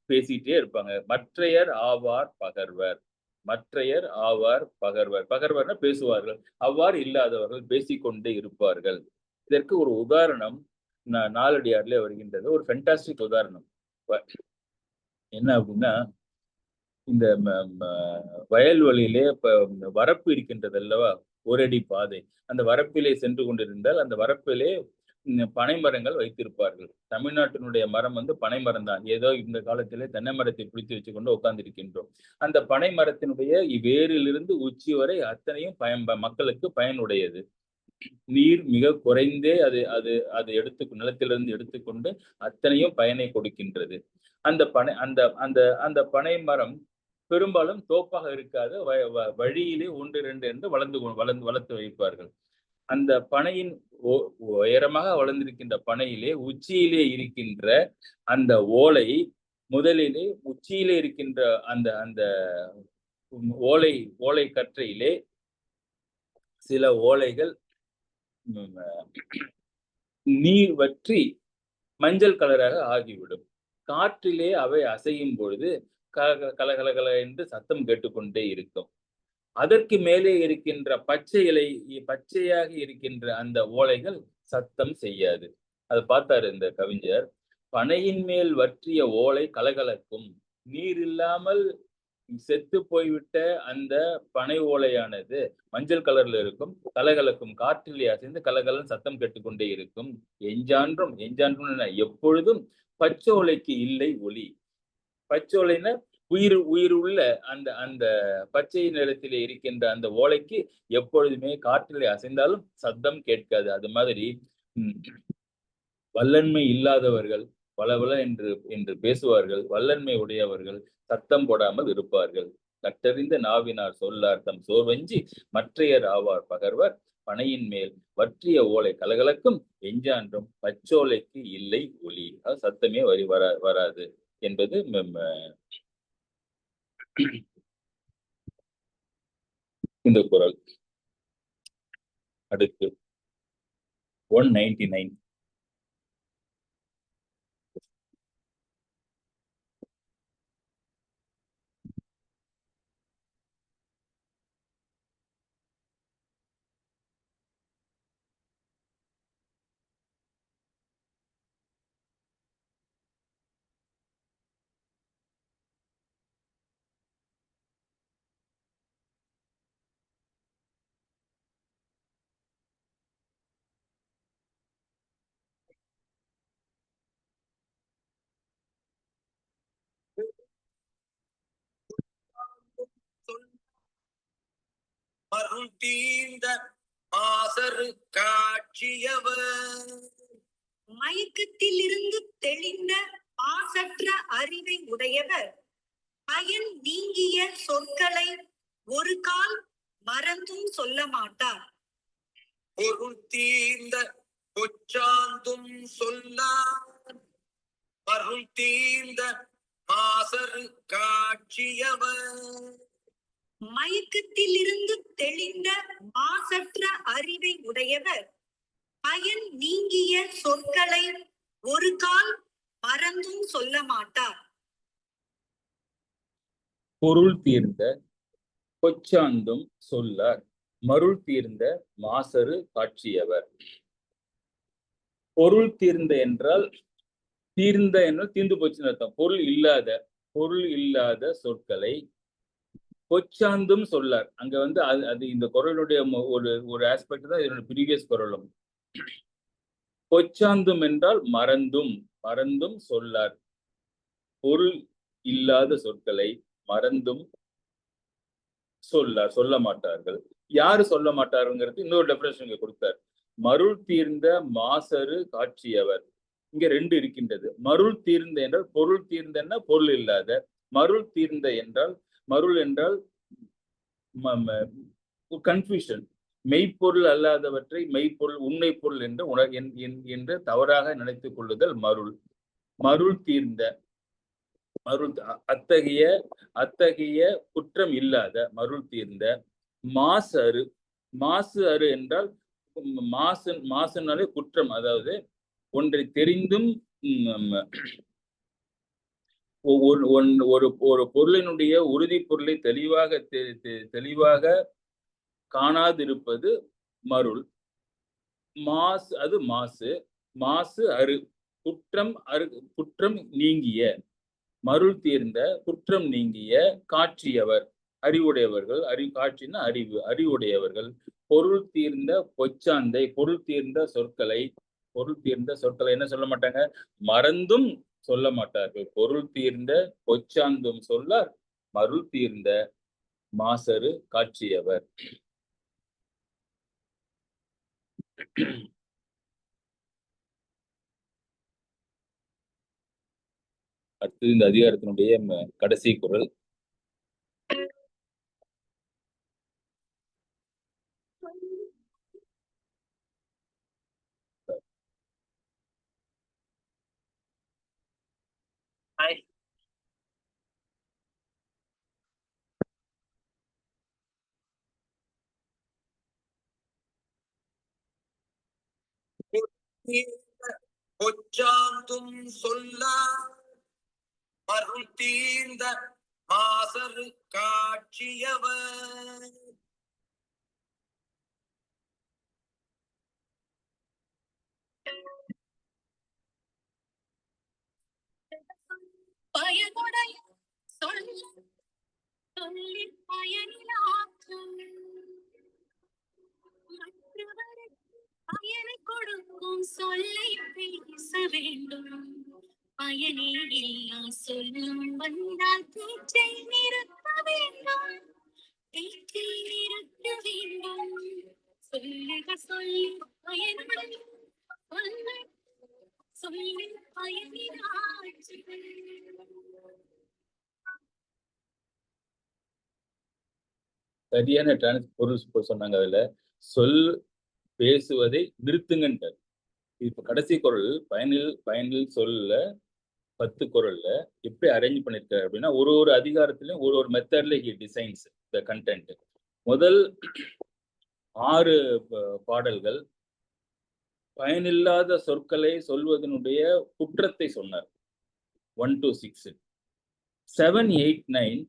பேசிட்டே இருப்பாங்க. மற்றையர் ஆவார் பகர்வர். மற்றையர் ஆவார் பகர்வர். பகர்வர்னா பேசுவார்கள். அவ்வாறு இல்லாதவர்கள் பேசிக்கொண்டே இருப்பார்கள். இதற்கு ஒரு உதாரணம் நாலடியார்ல வருகின்றது. ஒரு ஃபென்டாஸ்டிக் உதாரணம். என்ன அப்படின்னா, இந்த வயல்வெளியிலே வரப்பு இருக்கின்றது அல்லவா, ஒரு அடி பாதை. அந்த வரப்பிலே சென்று கொண்டிருந்தால் அந்த வரப்பிலே பனை மரங்கள் வைத்திருப்பார்கள். தமிழ்நாட்டினுடைய மரம் வந்து பனை மரம் தான். ஏதோ இந்த காலத்திலே தென்னை மரத்தை பிடித்து வச்சு கொண்டு உட்கார்ந்து இருக்கின்றோம். அந்த பனை மரத்தினுடைய வேரிலிருந்து உச்சி வரை அத்தனையும் மக்களுக்கு பயனுடையது. நீர் மிக குறைந்தே அது நிலத்திலிருந்து எடுத்துக்கொண்டு அத்தனையும் பயனை கொடுக்கின்றது. அந்த பனை மரம் பெரும்பாலும் தோப்பாக இருக்காது. வழியிலே 1-2 என்று வளர்த்து வைப்பார்கள். அந்த பனையின் உயரமாக வளர்ந்திருக்கின்ற பனையிலே உச்சியிலே இருக்கின்ற அந்த ஓலை, முதலிலே உச்சியிலே இருக்கின்ற அந்த ஓலை கற்றையிலே சில ஓலைகள் நீர் வற்றி மஞ்சள் கலராக ஆகிவிடும். காற்றிலே அவை அசையும் பொழுது கலகலகல என்று சத்தம் கேட்டுக்கொண்டே இருக்கும். அதற்கு மேலே இருக்கின்ற பச்சையாக இருக்கின்ற அந்த ஓலைகள் சத்தம் செய்யாது. அதை பார்த்தாரு இந்த கவிஞர். பனையின் மேல் வற்றிய ஓலை கலகலக்கும். நீர் இல்லாமல் செத்து போய்விட்ட அந்த பனை ஓலையானது மஞ்சள் கலர்ல இருக்கும், கலகலக்கும். காற்றிலே அசைந்து கலகலன்னு சத்தம் கேட்டுக்கொண்டே இருக்கும். எஞ்சான்றும் எப்பொழுதும் பச்சோலைக்கு இல்லை ஒளி. பச்சோலைன்னா உயிர் உள்ள அந்த அந்த பச்சை நிறத்திலே இருக்கின்ற அந்த ஓலைக்கு எப்பொழுதுமே காற்றிலே அசைந்தாலும் சத்தம் கேட்காது. அது மாதிரி வல்லன்மை இல்லாதவர்கள் பலபல என்று பேசுவார்கள். வல்லன்மை உடையவர்கள் சத்தம் போடாமல் இருப்பார்கள். கற்றறிந்த நாவினார் சொல்லார் தம் சோர்வஞ்சி மற்றையர் ஆவார் பகர்வர் பனையின் மேல் வற்றிய ஓலை கலகலக்கும் எஞ்சான்றும் பச்சோலைக்கு இல்லை ஒலி. சத்தமே வராது என்பது இந்த குறள். அடுத்து 199. அருள் தீர்ந்த மாசரு காட்சியவர். மயக்கத்திலிருந்து தெளிந்த மாசற்ற அறிவை உடையவர் பயன் நீங்கிய சொற்களை ஒரு கால் மறந்தும் சொல்ல மாட்டார். பொருள் தீர்ந்த பொச்சாந்தும் சொல்லார் அருள் தீர்ந்த மாசரு காட்சியவர். மயக்கத்திலிருந்து தெளிந்த மாசற்ற அறிவை உடையவர் பயன் நீங்கிய சொற்களை ஒரு கால் மறந்தும் சொல்ல மாட்டார். பொருள் தீர்ந்த பொச்சாந்தும் சொல்லார் மருள் தீர்ந்த மாசரு காட்சியவர். பொருள் தீர்ந்த என்றால் தீர்ந்து போச்சுன்னு அர்த்தம். பொருள் இல்லாத சொற்களை பொச்சாந்தும் சொல்லார். அங்க அது இந்த குறளுடைய ஒரு ஆஸ்பெக்ட் தான் இதனுடைய ப்ரீவியஸ் குறளும். பொச்சாந்தும் என்றால் மறந்தும் சொல்லார். பொருள் இல்லாத சொற்களை மறந்தும் சொல்ல மாட்டார்கள். யாரு சொல்ல மாட்டாருங்கிறது இன்னொரு டெஃபினேஷன் இங்க கொடுத்தார். மருள் தீர்ந்த மாசரு காட்சியவர். இங்க 2 இருக்கின்றது. மருள் தீர்ந்த என்றால் பொருள் தீர்ந்தன்னா பொருள் இல்லாத, மருள் தீர்ந்த என்றால் மருள் என்றால் கன்ஃபியூஷன். மெய்ப்பொருள் அல்லாதவற்றை மெய்ப்பொருள் உண்மை பொருள் என்று தவறாக நினைத்துக் கொள்ளுதல் மருள் தீர்ந்த. அத்தகைய குற்றம் இல்லாத மருள் தீர்ந்த மாசு அரு என்றால் மாசுனாலே குற்றம். அதாவது ஒன்றை தெரிந்தும் ஒரு பொருளினுடைய உறுதி பொருளை தெளிவாக காணாதிருப்பது மருள். அது மாசு அரு குற்றம் நீங்கிய. மருள் தீர்ந்த குற்றம் நீங்கிய காட்சியவர் அறிவுடையவர்கள். காட்சின்னா அறிவுடையவர்கள். பொருள் தீர்ந்த பொச்சாந்தை பொருள் தீர்ந்த சொற்களை என்ன சொல்ல மாட்டாங்க? மறந்தும் சொல்ல மாட்டார்கள். பொருள் தீர்ந்த பொச்சாந்தும் சொல்லார் மருள் தீர்ந்த மாசரு காட்சியவர். அடுத்து இந்த அதிகாரத்தினுடைய கடைசி குறள். பொச்சாந்தும் சொல்லார் அருள் தீர்ந்த மாசரு காட்சியவர். பயனுடைய சொல்லி பயனிலாற்றும் மற்றவருக்கு பயனை கொடுக்கும் சொல்லை பேச வேண்டும். பயனே இல்லா சொல்லும் வந்தால் பேச்சை நிறுத்த வேண்டும். பேச்சை நிறுத்த வேண்டும். சொல்லுக சொல்லி பயனுடன் சொல்ல சொல்லி பயனிலாச்சு. சரியான பொருள் சொன்னாங்க. அதுல சொல் பேசுவதை நிறுத்துங்கன்றார். இப்ப கடைசி குறள் பயனில் சொல்ல 10 குறள்ல எப்படி அரேஞ்ச் பண்ணிருக்காரு அப்படின்னா, ஒரு ஒரு அதிகாரத்திலும் ஒரு ஒரு மெத்தட்ல ஹி டிசைன்ஸ் த கண்டென்ட். முதல் 6 பாடல்கள் பயனில்லாத சொற்களை சொல்வதனுடைய குற்றத்தை சொன்னார். 1 to 6. 7, 8, 9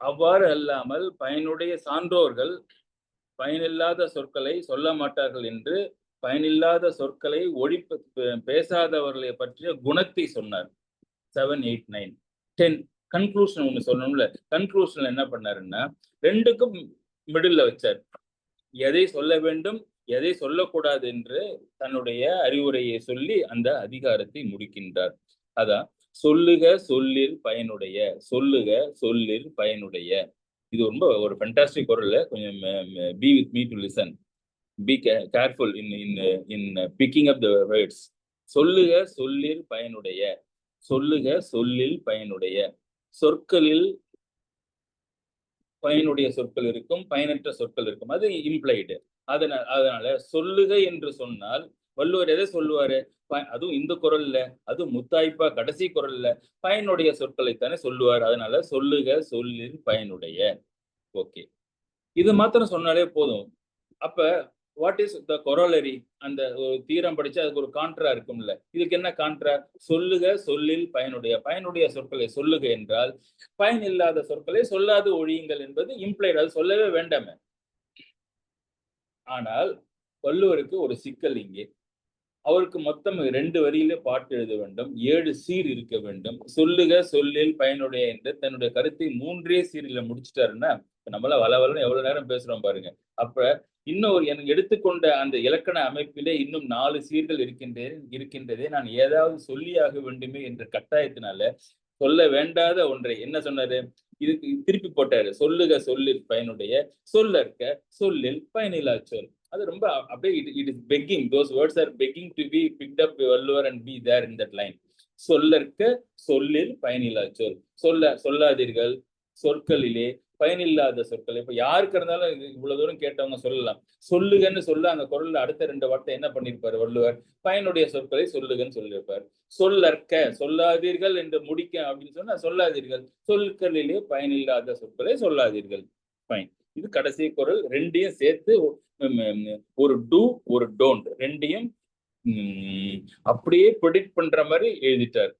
அவ்வாறு அல்லாமல் பயனுடைய சான்றோர்கள் பயனில்லாத சொற்களை சொல்ல மாட்டார்கள் என்று பயனில்லாத சொற்களை பேசாதவர்களை பற்றிய குணத்தை சொன்னார். 7, 8, 9. 10 கன்க்ளூஷன் ஒண்ணு சொல்லணும்ல. கன்க்ளூஷன்ல என்ன பண்ணாருன்னா, ரெண்டுக்கும் மிடில்ல வச்சார். எதை சொல்ல வேண்டும் எதை சொல்லக்கூடாது என்று தன்னுடைய அறிவுரையை சொல்லி அந்த அதிகாரத்தை முடிக்கின்றார். அதான் சொல்லுக சொல்லில் பயனுடைய, சொல்லுக சொல்லில் பயனுடைய. இது ரொம்ப ஒரு ஃபேண்டாஸ்டிக் குரல்ல. கொஞ்சம் be with me to listen. Be careful in picking up the words. சொல்லுக சொல்லில் பயனுடைய, சொல்லுக சொல்லில் பயனுடைய. சொற்களில் பயனுடைய சொற்கள் இருக்கும், பயனற்ற சொற்கள் இருக்கும். அது இம்ப்ளைடு. அதனால சொல்லுக என்று சொன்னால் வள்ளுவர் எதை சொல்லுவாரு? அதுவும் இந்த குறள்ல, அதுவும் முத்தாய்ப்பா கடைசி குறள்ல பயனுடைய சொற்களைத்தானே சொல்லுவார். அதனால சொல்லுக சொல்லில் பயனுடைய. ஓகே, இது மாத்திரம் சொன்னாலே போதும். அப்ப வாட் இஸ் த கொரோலரி? அந்த தீரம் படிச்சு அதுக்கு ஒரு கான்ட்ரா இருக்கும்ல. இதுக்கு என்ன கான்ட்ரா? சொல்லுக சொல்லில் பயனுடைய. பயனுடைய சொற்களை சொல்லுக என்றால் பயன் இல்லாத சொற்களை சொல்லாது ஒழியுங்கள் என்பது இம்ப்ளைட். அது சொல்லவே வேண்டாமே. ஆனால் வள்ளுவருக்கு ஒரு சிக்கல் இங்கே. அவருக்கு மொத்தம் 2 வரியிலே பாட்டு எழுத வேண்டும், 7 சீர் இருக்க வேண்டும். சொல்லுக சொல்லில் பயனுடைய என்று தன்னுடைய கருத்தை 3 சீரில முடிச்சிட்டாருன்னா, நம்மள வளவலன்னு எவ்வளவு நேரம் பேசுறோம் பாருங்க. அப்ப இன்னும் எனக்கு எடுத்துக்கொண்ட அந்த இலக்கண அமைப்பிலே இன்னும் 4 சீர்கள் இருக்கின்றதே நான் ஏதாவது சொல்லியாக வேண்டுமே என்ற கட்டாயத்தினால சொல்ல வேண்டாத ஒன்றை என்ன சொன்னாரு? இதுக்கு திருப்பி போட்டாரு. சொல்லுக சொல்லில் பயனுடைய, சொல்லற்க சொல்லில் பயனிலா சொல். அது ரொம்ப அப்படியே it is begging. Those words are begging to be picked up Valluvar and be there in that line. சொல்லற்க சொல்லில் பயனிலா சொல். சொல்லாதீர்கள் சொற்களிலே பயனில்லாத சொற்கள். இப்ப யாருக்கு இருந்தாலும் இவ்வளவு தூரம் கேட்டவங்க சொல்லலாம். சொல்லுகன்னு சொல்ல அந்த குரல்ல அடுத்த 2 வார்த்தை என்ன பண்ணிருப்பாரு வள்ளுவர்? பயனுடைய சொற்களை சொல்லுகன்னு சொல்லியிருப்பார். சொல்லற்க சொல்லாதீர்கள் என்று முடிக்க அப்படின்னு சொன்னா சொல்லாதீர்கள், சொற்களிலே பயனில்லாத சொற்களை சொல்லாதீர்கள். ஃபைன். இது கடைசி குறள். 2யும் சேர்த்து ஒரு டூ ஒரு டோன்ட் 2யும் அப்படியே ப்ரெடிக்ட் பண்ற மாதிரி எழுதிட்டார்.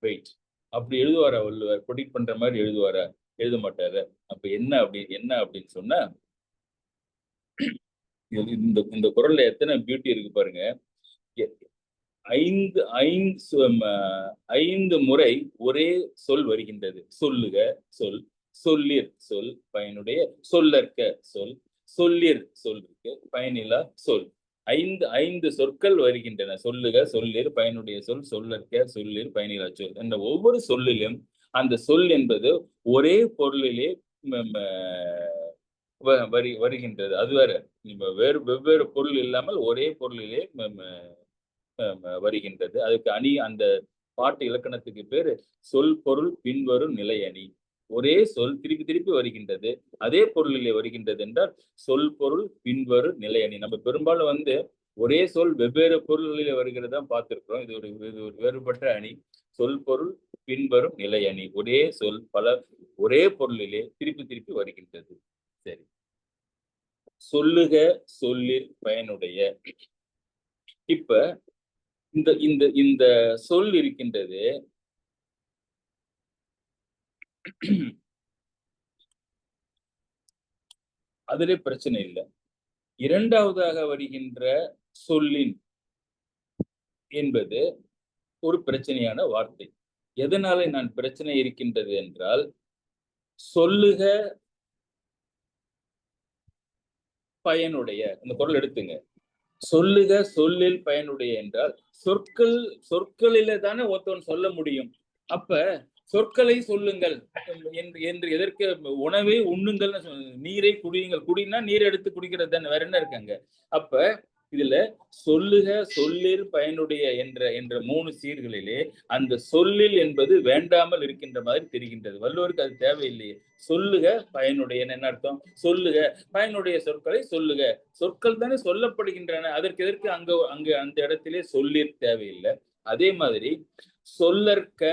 வெயிட், அப்படி எழுதுவாரா வள்ளுவர்? ப்ரெடிக்ட் பண்ற மாதிரி எழுதுவாரா? எழுத மாட்டாரு. அப்ப என்ன அப்படின்னு சொன்னா, இந்த குறள்ல எத்தனை பியூட்டி இருக்கு பாருங்க. 5 முறை ஒரே சொல் வருகின்றது. சொல்லுக சொல், சொல்லிர் சொல் பயனுடைய, சொல்லற்க சொல், சொல்லிர் சொல் இருக்கு, பயனிலா சொல். 5 சொற்கள் வருகின்றன. சொல்லுக சொல்லிர் பயனுடைய சொல், சொல்லற்க சொல்லிர் பயனிலா சொல். என்ற ஒவ்வொரு சொல்லிலும் அந்த சொல் என்பது ஒரே பொருளிலே வருகின்றது. அது வேற, வெவ்வேறு பொருள் இல்லாமல் ஒரே பொருளிலே வருகின்றது. அதுக்கு அணி, அந்த பாட்டு இலக்கணத்துக்கு பேரு சொல் பொருள் பின்வரும் நிலை அணி. ஒரே சொல் திருப்பி வருகின்றது, அதே பொருளிலே வருகின்றது என்றால் சொல் பொருள் பின்வரும் நிலை அணி. நம்ம பெரும்பாலும் ஒரே சொல் வெவ்வேறு பொருள்களிலே வருகிறதா பார்த்திருக்கிறோம். இது ஒரு வேறுபட்ட அணி. சொல் பொருள் பின்வரும் நிலை அணி. ஒரே சொல் ஒரே பொருளிலே திருப்பி வருகின்றது. சரி, சொல்லுக சொல்லில் பயனுடைய. இப்ப இந்த சொல் இருக்கின்றது, அதிலே பிரச்சனை இல்லை. 2வதாக வருகின்ற சொல்லின் என்பது ஒரு பிரச்சனையான வார்த்தை. எதனால நான் பிரச்சனை இருக்கின்றது என்றால், சொல்லுக பயனுடைய, இந்த குறள் எடுத்துங்க. சொல்லுக சொல்லில் பயனுடைய என்றால் சொற்களில தானே ஒருத்தவன் சொல்ல முடியும். அப்ப சொற்களை சொல்லுங்கள் என்று எதற்கு உணவை உண்ணுங்கள், நீரை குடியுங்கள். குடினா நீர் எடுத்து குடிக்கிறது தானே, வேற என்ன இருக்காங்க? அப்ப இதுல சொல்லுக, சொல்லில், பயனுடைய என்ற 3 சீர்களிலே அந்த சொல்லில் என்பது வேண்டாமல் இருக்கின்ற மாதிரி தெரிகின்றது. வள்ளுவருக்கு அது தேவையில்லையே. சொல்லுக பயனுடைய என்ன அர்த்தம்? சொல்லுக பயனுடைய சொற்களை சொல்லுக. சொற்கள் தானே சொல்லப்படுகின்றன, அதற்கு எதற்கு அங்க அந்த இடத்திலே சொல்லிற் தேவையில்லை. அதே மாதிரி சொல்லற்க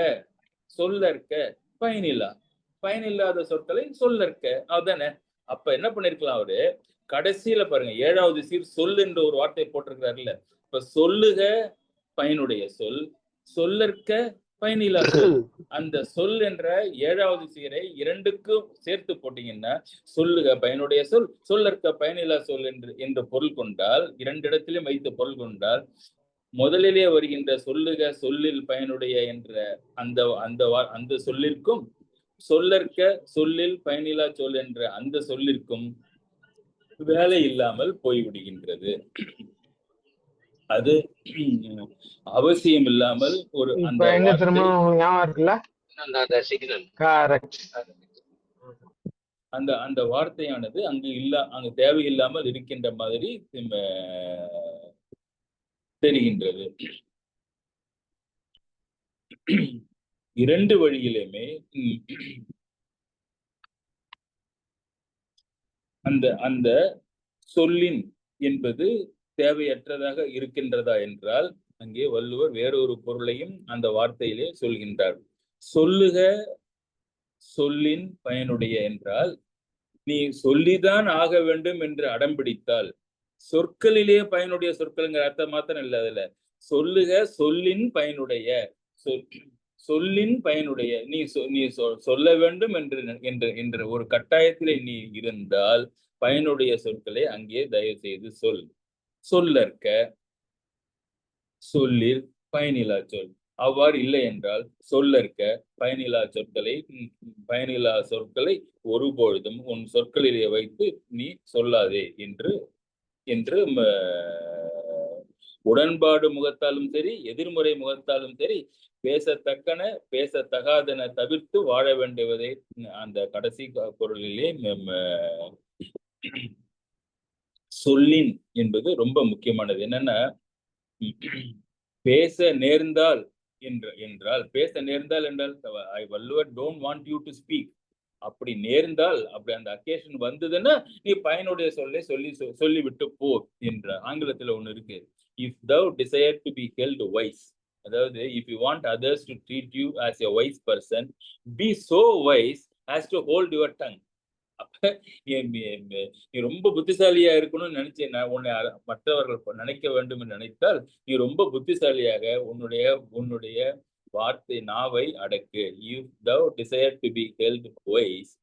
பயனில்லாத சொற்களை சொல்லற்க, அதுதானே. அப்ப என்ன பண்ணிருக்கலாம் அவரு, கடைசியில பாருங்க 7வது சீர் சொல் என்ற ஒரு வார்த்தை போட்டிருக்கிறாருல்ல. இப்ப சொல்லுக பயனுடைய சொல், சொல்லற்க பயனில்லா சொல். அந்த சொல் என்ற 7வது சீரை 2க்கும் சேர்த்து போட்டீங்கன்னா, சொல்லுக பயனுடைய சொல், சொல்லற்க பயனில்லா சொல் என்று பொருள் கொண்டால், 2 இடத்திலும் வைத்து பொருள் கொண்டால், முதலிலே வருகின்ற சொல்லுக, சொல்லில், பயனுடைய என்ற அந்த சொல்லிற்கும், சொல்லற்க, சொல்லில், பயனில்லா சொல் என்ற அந்த சொல்லிற்கும் வேலை இல்லாமல் போய்விடுகின்றது. அது அவசியம் இல்லாமல் ஒரு அந்த அந்த வார்த்தையானது அங்கு தேவையில்லாமல் இருக்கின்ற மாதிரி தெரிகின்றது. 2 வழியிலுமே அந்த சொல்லின் என்பது தேவையற்றதாக இருக்கின்றதா என்றால், அங்கே வள்ளுவர் வேறொரு பொருளையும் அந்த வார்த்தையிலே சொல்கின்றார். சொல்லுக சொல்லின் பயனுடைய என்றால், நீ சொல்லிதான் ஆக வேண்டும் என்று அடம்பிடித்தால், சொற்களிலே பயனுடைய சொற்கள்ங்கிற அர்த்தம் மாத்திரம் இல்ல. அதுல சொல்லுக சொல்லின் பயனுடைய, சொல்லின் பயனுடைய, நீ சொல்ல வேண்டும் என்ற ஒரு கட்டாயத்திலே நீ இருந்தால், பயனுடைய சொற்களை அங்கே தயவு செய்து சொல்லற்க, சொல்லில், பயனில்லா சொல். அவ்வாறு இல்லை என்றால் சொல்லற்க பயனில்லா சொற்களை ஒருபொழுதும் உன் சொற்களிலே வைத்து நீ சொல்லாதே என்று உடன்பாடு முகத்தாலும் சரி, எதிர்முறை முகத்தாலும் சரி, பேசத்தக்கன பேசத்தகாதன தவிர்த்து வாழ வேண்டுவதை அந்த கடைசி பொருளிலே சொல்லின் என்பது ரொம்ப முக்கியமானது. என்னன்னா, பேச நேர்ந்தால் என்றால் Valluvar don't want you to speak. அப்படி நேர்ந்தால், அப்படி அந்த அக்கேஷன் வந்ததுன்னா நீ பயனுடைய சொல்லிவிட்டு போ என்ற ஆங்கிலத்துல ஒண்ணு இருக்கு. If thou desire to be held wise, அதாவது if you want others to treat you as a wise person, be so wise as to hold your tongue. அப்ப நீ ரொம்ப புத்திசாலியா இருக்கணும்னு நினைச்சேன்னா, உன்னை மற்றவர்கள் நினைக்க வேண்டும் என்று நினைத்தால், நீ ரொம்ப புத்திசாலியாக உன்னுடைய வார்த்தை நாவை அடக்கு. If thou desire to be held wise,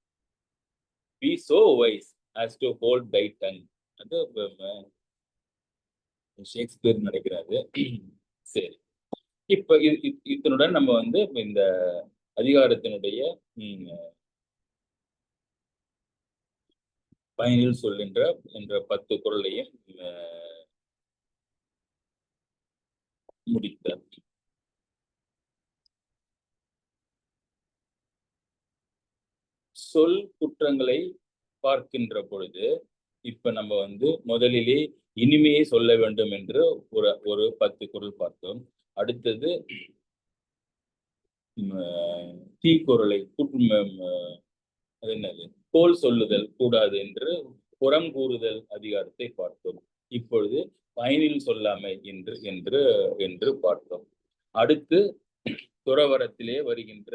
be so wise as to hold thy tongue. அது ஷேக்ஸ்பியர் நினைக்கிறாரு. சரி, இப்ப இதனுடன் நம்ம இந்த அதிகாரத்தினுடைய பயனில் சொல்கின்ற 10 குறளையும் முடித்தார். சொல் குற்றங்களை பார்க்கின்ற பொழுது இப்ப நம்ம முதலிலே இனிமையை சொல்ல வேண்டும் என்று ஒரு 10 குறள் பார்த்தோம். அடுத்தது தீக்குறளை அது என்னது, கோல் சொல்லுதல் கூடாது என்று புறம் கூறுதல் அதிகாரத்தை பார்த்தோம். இப்பொழுது பயனில் சொல்லாமை என்று பார்த்தோம். அடுத்து துறவரத்திலே வருகின்ற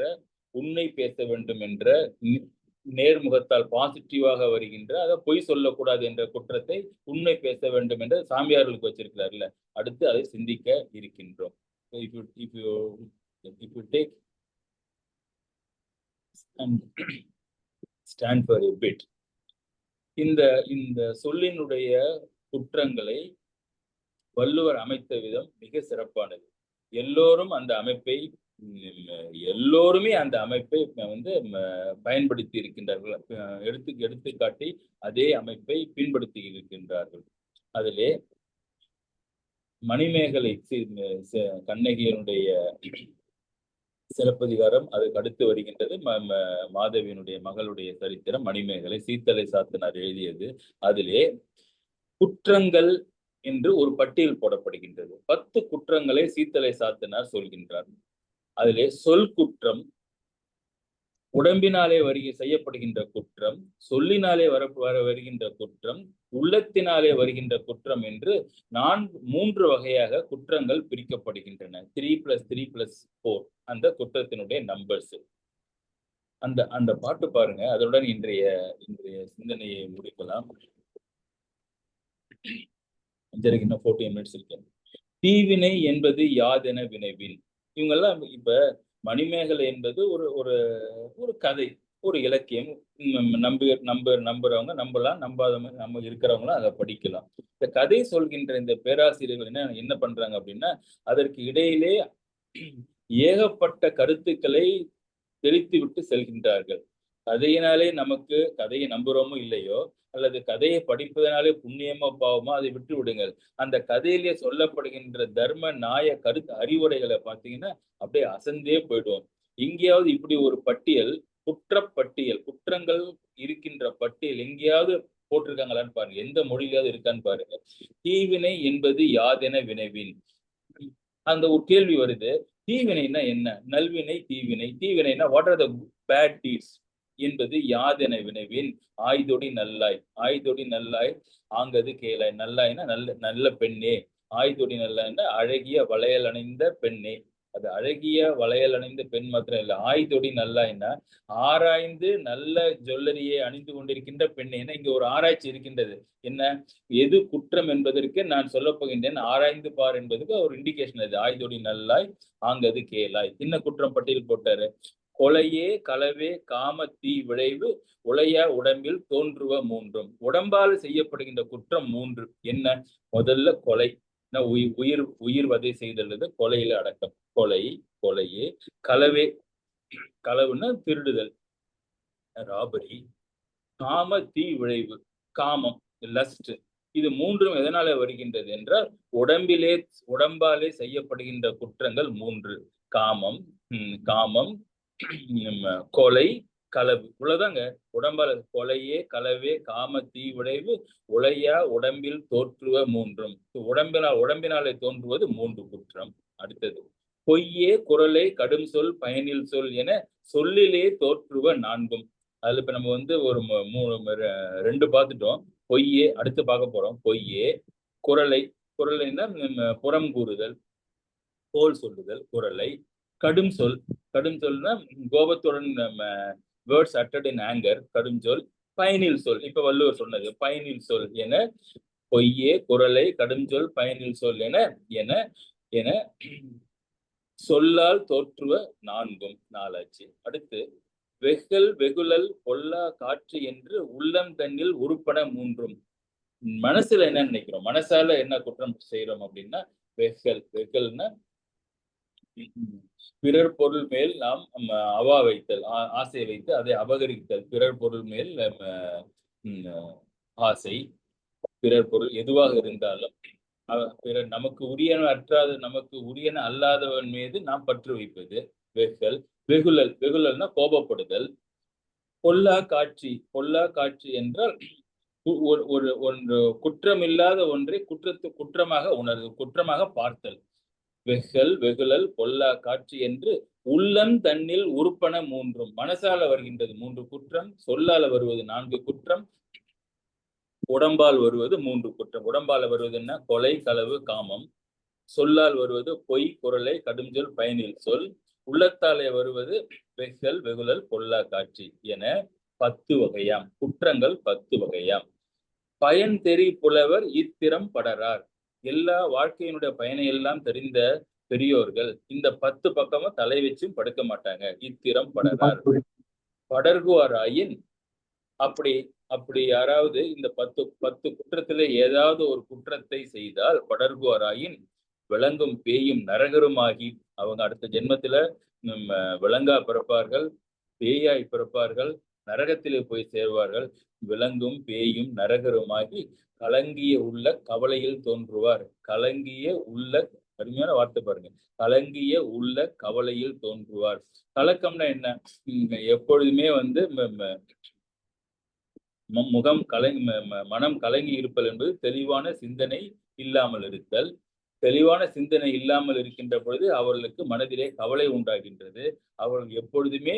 உண்மை பேச வேண்டும் என்ற நேர்முகத்தால் பாசிட்டிவாக வருகின்ற, அதை பொய் சொல்லக்கூடாது என்ற குற்றத்தை உண்மை பேச வேண்டும் என்று சாமியார்களுக்கு வச்சிருக்கிறார்ல. அடுத்து அதை சிந்திக்க இருக்கின்றோம். If you take and stand for a bit, இந்த சொல்லினுடைய குற்றங்களை வள்ளுவர் அமைத்த விதம் மிக சிறப்பானது. எல்லோருமே அந்த அமைப்பை பயன்படுத்தி இருக்கின்றார்கள். எடுத்துக்காட்டி அதே அமைப்பை பின்படுத்தி இருக்கின்றார்கள். அதிலே மணிமேகலை கண்ணகியனுடைய சிலப்பதிகாரம் அதுக்கு அடுத்து வருகின்றது. மாதவியினுடைய மகளுடைய சரித்திரம் மணிமேகலை சீத்தலை சாத்தனார் எழுதியது. அதிலே குற்றங்கள் என்று ஒரு பட்டியல் போடப்படுகின்றது. 10 குற்றங்களை சீத்தலை சாத்தனார் சொல்கின்றார். அதிலே சொல் குற்றம், உடம்பினாலே செய்யப்படுகின்ற குற்றம், சொல்லினாலே வருகின்ற குற்றம், உள்ளத்தினாலே வருகின்ற குற்றம் என்று 3 வகையாக குற்றங்கள் பிரிக்கப்படுகின்றன. 3+3+4 அந்த குற்றத்தினுடைய நம்பர்ஸ். அந்த பாட்டு பாருங்க. அதனுடன் இன்றைய சிந்தனையை முடிக்கலாம். இன்னும் 14 மினிட்ஸ் இருக்கு. தீவினை என்பது யாதென வினைவின். இவங்கெல்லாம் இப்ப மணிமேகலை என்பது ஒரு கதை, ஒரு இலக்கியம். நம்புறவங்க நம்பலாம், நம்பாதவங்க நம்ம இருக்கிறவங்களும் அதை படிக்கலாம். இந்த கதை சொல்கின்ற இந்த பேராசிரியர்கள் என்ன பண்றாங்க அப்படின்னா, அதற்கு இடையிலே ஏகப்பட்ட கருத்துக்களை தெளித்து விட்டு செல்கின்றார்கள். கதையினாலே நமக்கு கதையை நம்புறோமோ இல்லையோ, அல்லது கதையை படிப்பதனாலே புண்ணியமோ பாவமோ அதை விட்டு விடுங்கள். அந்த கதையிலே சொல்லப்படுகின்ற தர்ம நியாய கருத்து அறிவுரைகளை பார்த்தீங்கன்னா அப்படியே அசந்தே போயிடுவோம். எங்கேயாவது இப்படி ஒரு பட்டியல், குற்றப்பட்டியல், குற்றங்கள் இருக்கின்ற பட்டியல் எங்கேயாவது போட்டிருக்காங்களான்னு பாருங்க. எந்த மொழியிலாவது இருக்கான்னு பாருங்க. தீவினை என்பது யாதென வினைவின். அந்த ஒரு கேள்வி வருது. தீவினைனா என்ன? நல்வினை, தீவினை. தீவினைனா what are the bad deeds என்பது யாதென வினைவின். ஆய்தொடி நல்லாய். ஆய்தொடி நல்லாய் ஆங்கது கேளாய். நல்லாய்னா நல்ல பெண்ணே. ஆய்தொடி நல்லாய்னா அழகிய வளையல் அணிந்த பெண்ணே. அது அழகிய வளையல் அணிந்த பெண் மாத்திரம் இல்லை. ஆய்தொடி நல்லாய்னா ஆராய்ந்து நல்ல ஜுவல்லரியை அணிந்து கொண்டிருக்கின்ற பெண்ணே. ஏன்னா இங்க ஒரு ஆராய்ச்சி இருக்கின்றது. என்ன எது குற்றம் என்பதற்கு நான் சொல்ல போகின்றேன். ஆராய்ந்து பார் என்பதுக்கு ஒரு இண்டிகேஷன். அது ஆய்தொடி நல்லாய் ஆங்கது கேளாய். என்ன குற்றம் பட்டியல் போட்டாரு? கொலையே களவே காம தீ விளைவு உளையா உடம்பில் தோன்றுவ 3. உடம்பால் செய்யப்படுகின்ற குற்றம் 3. என்ன? முதல்ல கொலை, உயிர் வதை செய்தல் கொலையில அடக்கம். கொலையே. களவே, களவுன்னா திருடுதல், ராபரி. காம தீ விளைவு, காமம், லஸ்ட். இது 3ம் எதனால வருகின்றது என்றால் உடம்பாலே செய்யப்படுகின்ற குற்றங்கள் 3. காமம், கொலை, களவு. இவ்வளவுதாங்க. உடம்பால கொலையே களவே காம தீ விளைவு உளையா உடம்பில் தோற்றுவ 3. உடம்பினாலே தோன்றுவது 3 குற்றம். அடுத்தது பொய்யே குரலை கடும் சொல் பயனில் சொல் என சொல்லிலே தோற்றுவ 4. அதுல இப்ப நம்ம ஒரு 2 பார்த்துட்டோம். பொய்யே அடுத்து பார்க்க போறோம். பொய்யே, குரலைன்னா புறம் கூறுதல், கோல் சொல்லுதல், குரலை. கடும் சொல்னா கோபத்துடன் வேர்ட்ஸ் அட்டட் இன் ஆங்கர், கடும் சொல். பயனில் சொல், இப்ப வள்ளுவர் சொன்னது பயனில் சொல் என. பொய்யே குரலை கடும் சொல் பயனில் சொல் என சொல்லால் தோற்றுவ 4 அடுத்து வெகுல் வெகுழல் பொல்லா காற்று என்று உள்ளம் தன்னில் உருப்பட 3. மனசுல என்ன நினைக்கிறோம், மனசால என்ன குற்றம் செய்யறோம் அப்படின்னா வெகல்னா பிறர் பொருள் மேல் நாம் அவா வைத்தல், ஆசை வைத்து அதை அபகரித்தல். பிறர் பொருள் மேல் ஆசை, பிறர் பொருள் எதுவாக இருந்தாலும் பிறர் நமக்கு உரியன நமக்கு உரியன அல்லாதவன் மீது நாம் பற்று வைப்பது வெகுல். வெகுழல்னா கோபப்படுதல். பொல்லா காட்சி என்றால் ஒன்று குற்றமில்லாத ஒன்றை குற்றமாக உணர்வு, குற்றமாக பார்த்தல். வெகுழல் பொல்லா காட்சி என்று உள்ளம் தன்னில் உருப்பன 3. மனசால வருகின்றது 3 குற்றம், சொல்லால வருவது 4 குற்றம், உடம்பால் வருவது 3 குற்றம். உடம்பால வருவது என்ன? கொலை, களவு, காமம். சொல்லால் வருவது பொய், குரலை, கடுஞ்சொல், பயனில் சொல். உள்ளத்தாலே வருவது வெகுழல் பொல்லா காட்சி என 10 வகையாம். குற்றங்கள் 10 வகையாம். பயன் தெரி புலவர் இத்திறம் படரார். எல்லா வாழ்க்கையினுடைய பயனை எல்லாம் தெரிந்த பெரியோர்கள் இந்த 10 பக்கமும் தலை வச்சும் படுக்க மாட்டாங்க. இத்திறம் படரார். படர்குவாராயின் அப்படி யாராவது இந்த 10 குற்றத்திலே ஏதாவது ஒரு குற்றத்தை செய்தால் படர்குவாராயின் விளங்கும் பேயும் நரகருமாகி அவங்க அடுத்த ஜென்மத்துல விலங்கா பிறப்பார்கள், பேயாய் பிறப்பார்கள், நரகத்திலே போய் சேர்வார்கள். விலங்கும் பேயும் நரகருமாகி கலங்கிய உள்ள கவலையில் தோன்றுவார். கலங்கிய உள்ள, அருமையான வார்த்தை பாருங்க, கலங்கிய உள்ள கவலையில் தோன்றுவார். கலக்கம்னா என்ன? எப்பொழுதுமே வந்து முகம் மனம் கலங்கி இருப்பது என்பது தெளிவான சிந்தனை இல்லாமல் இருத்தல். தெளிவான சிந்தனை இல்லாமல் இருக்கின்ற பொழுது அவர்களுக்கு மனதிலே கவலை உண்டாகின்றது. அவர்கள் எப்பொழுதுமே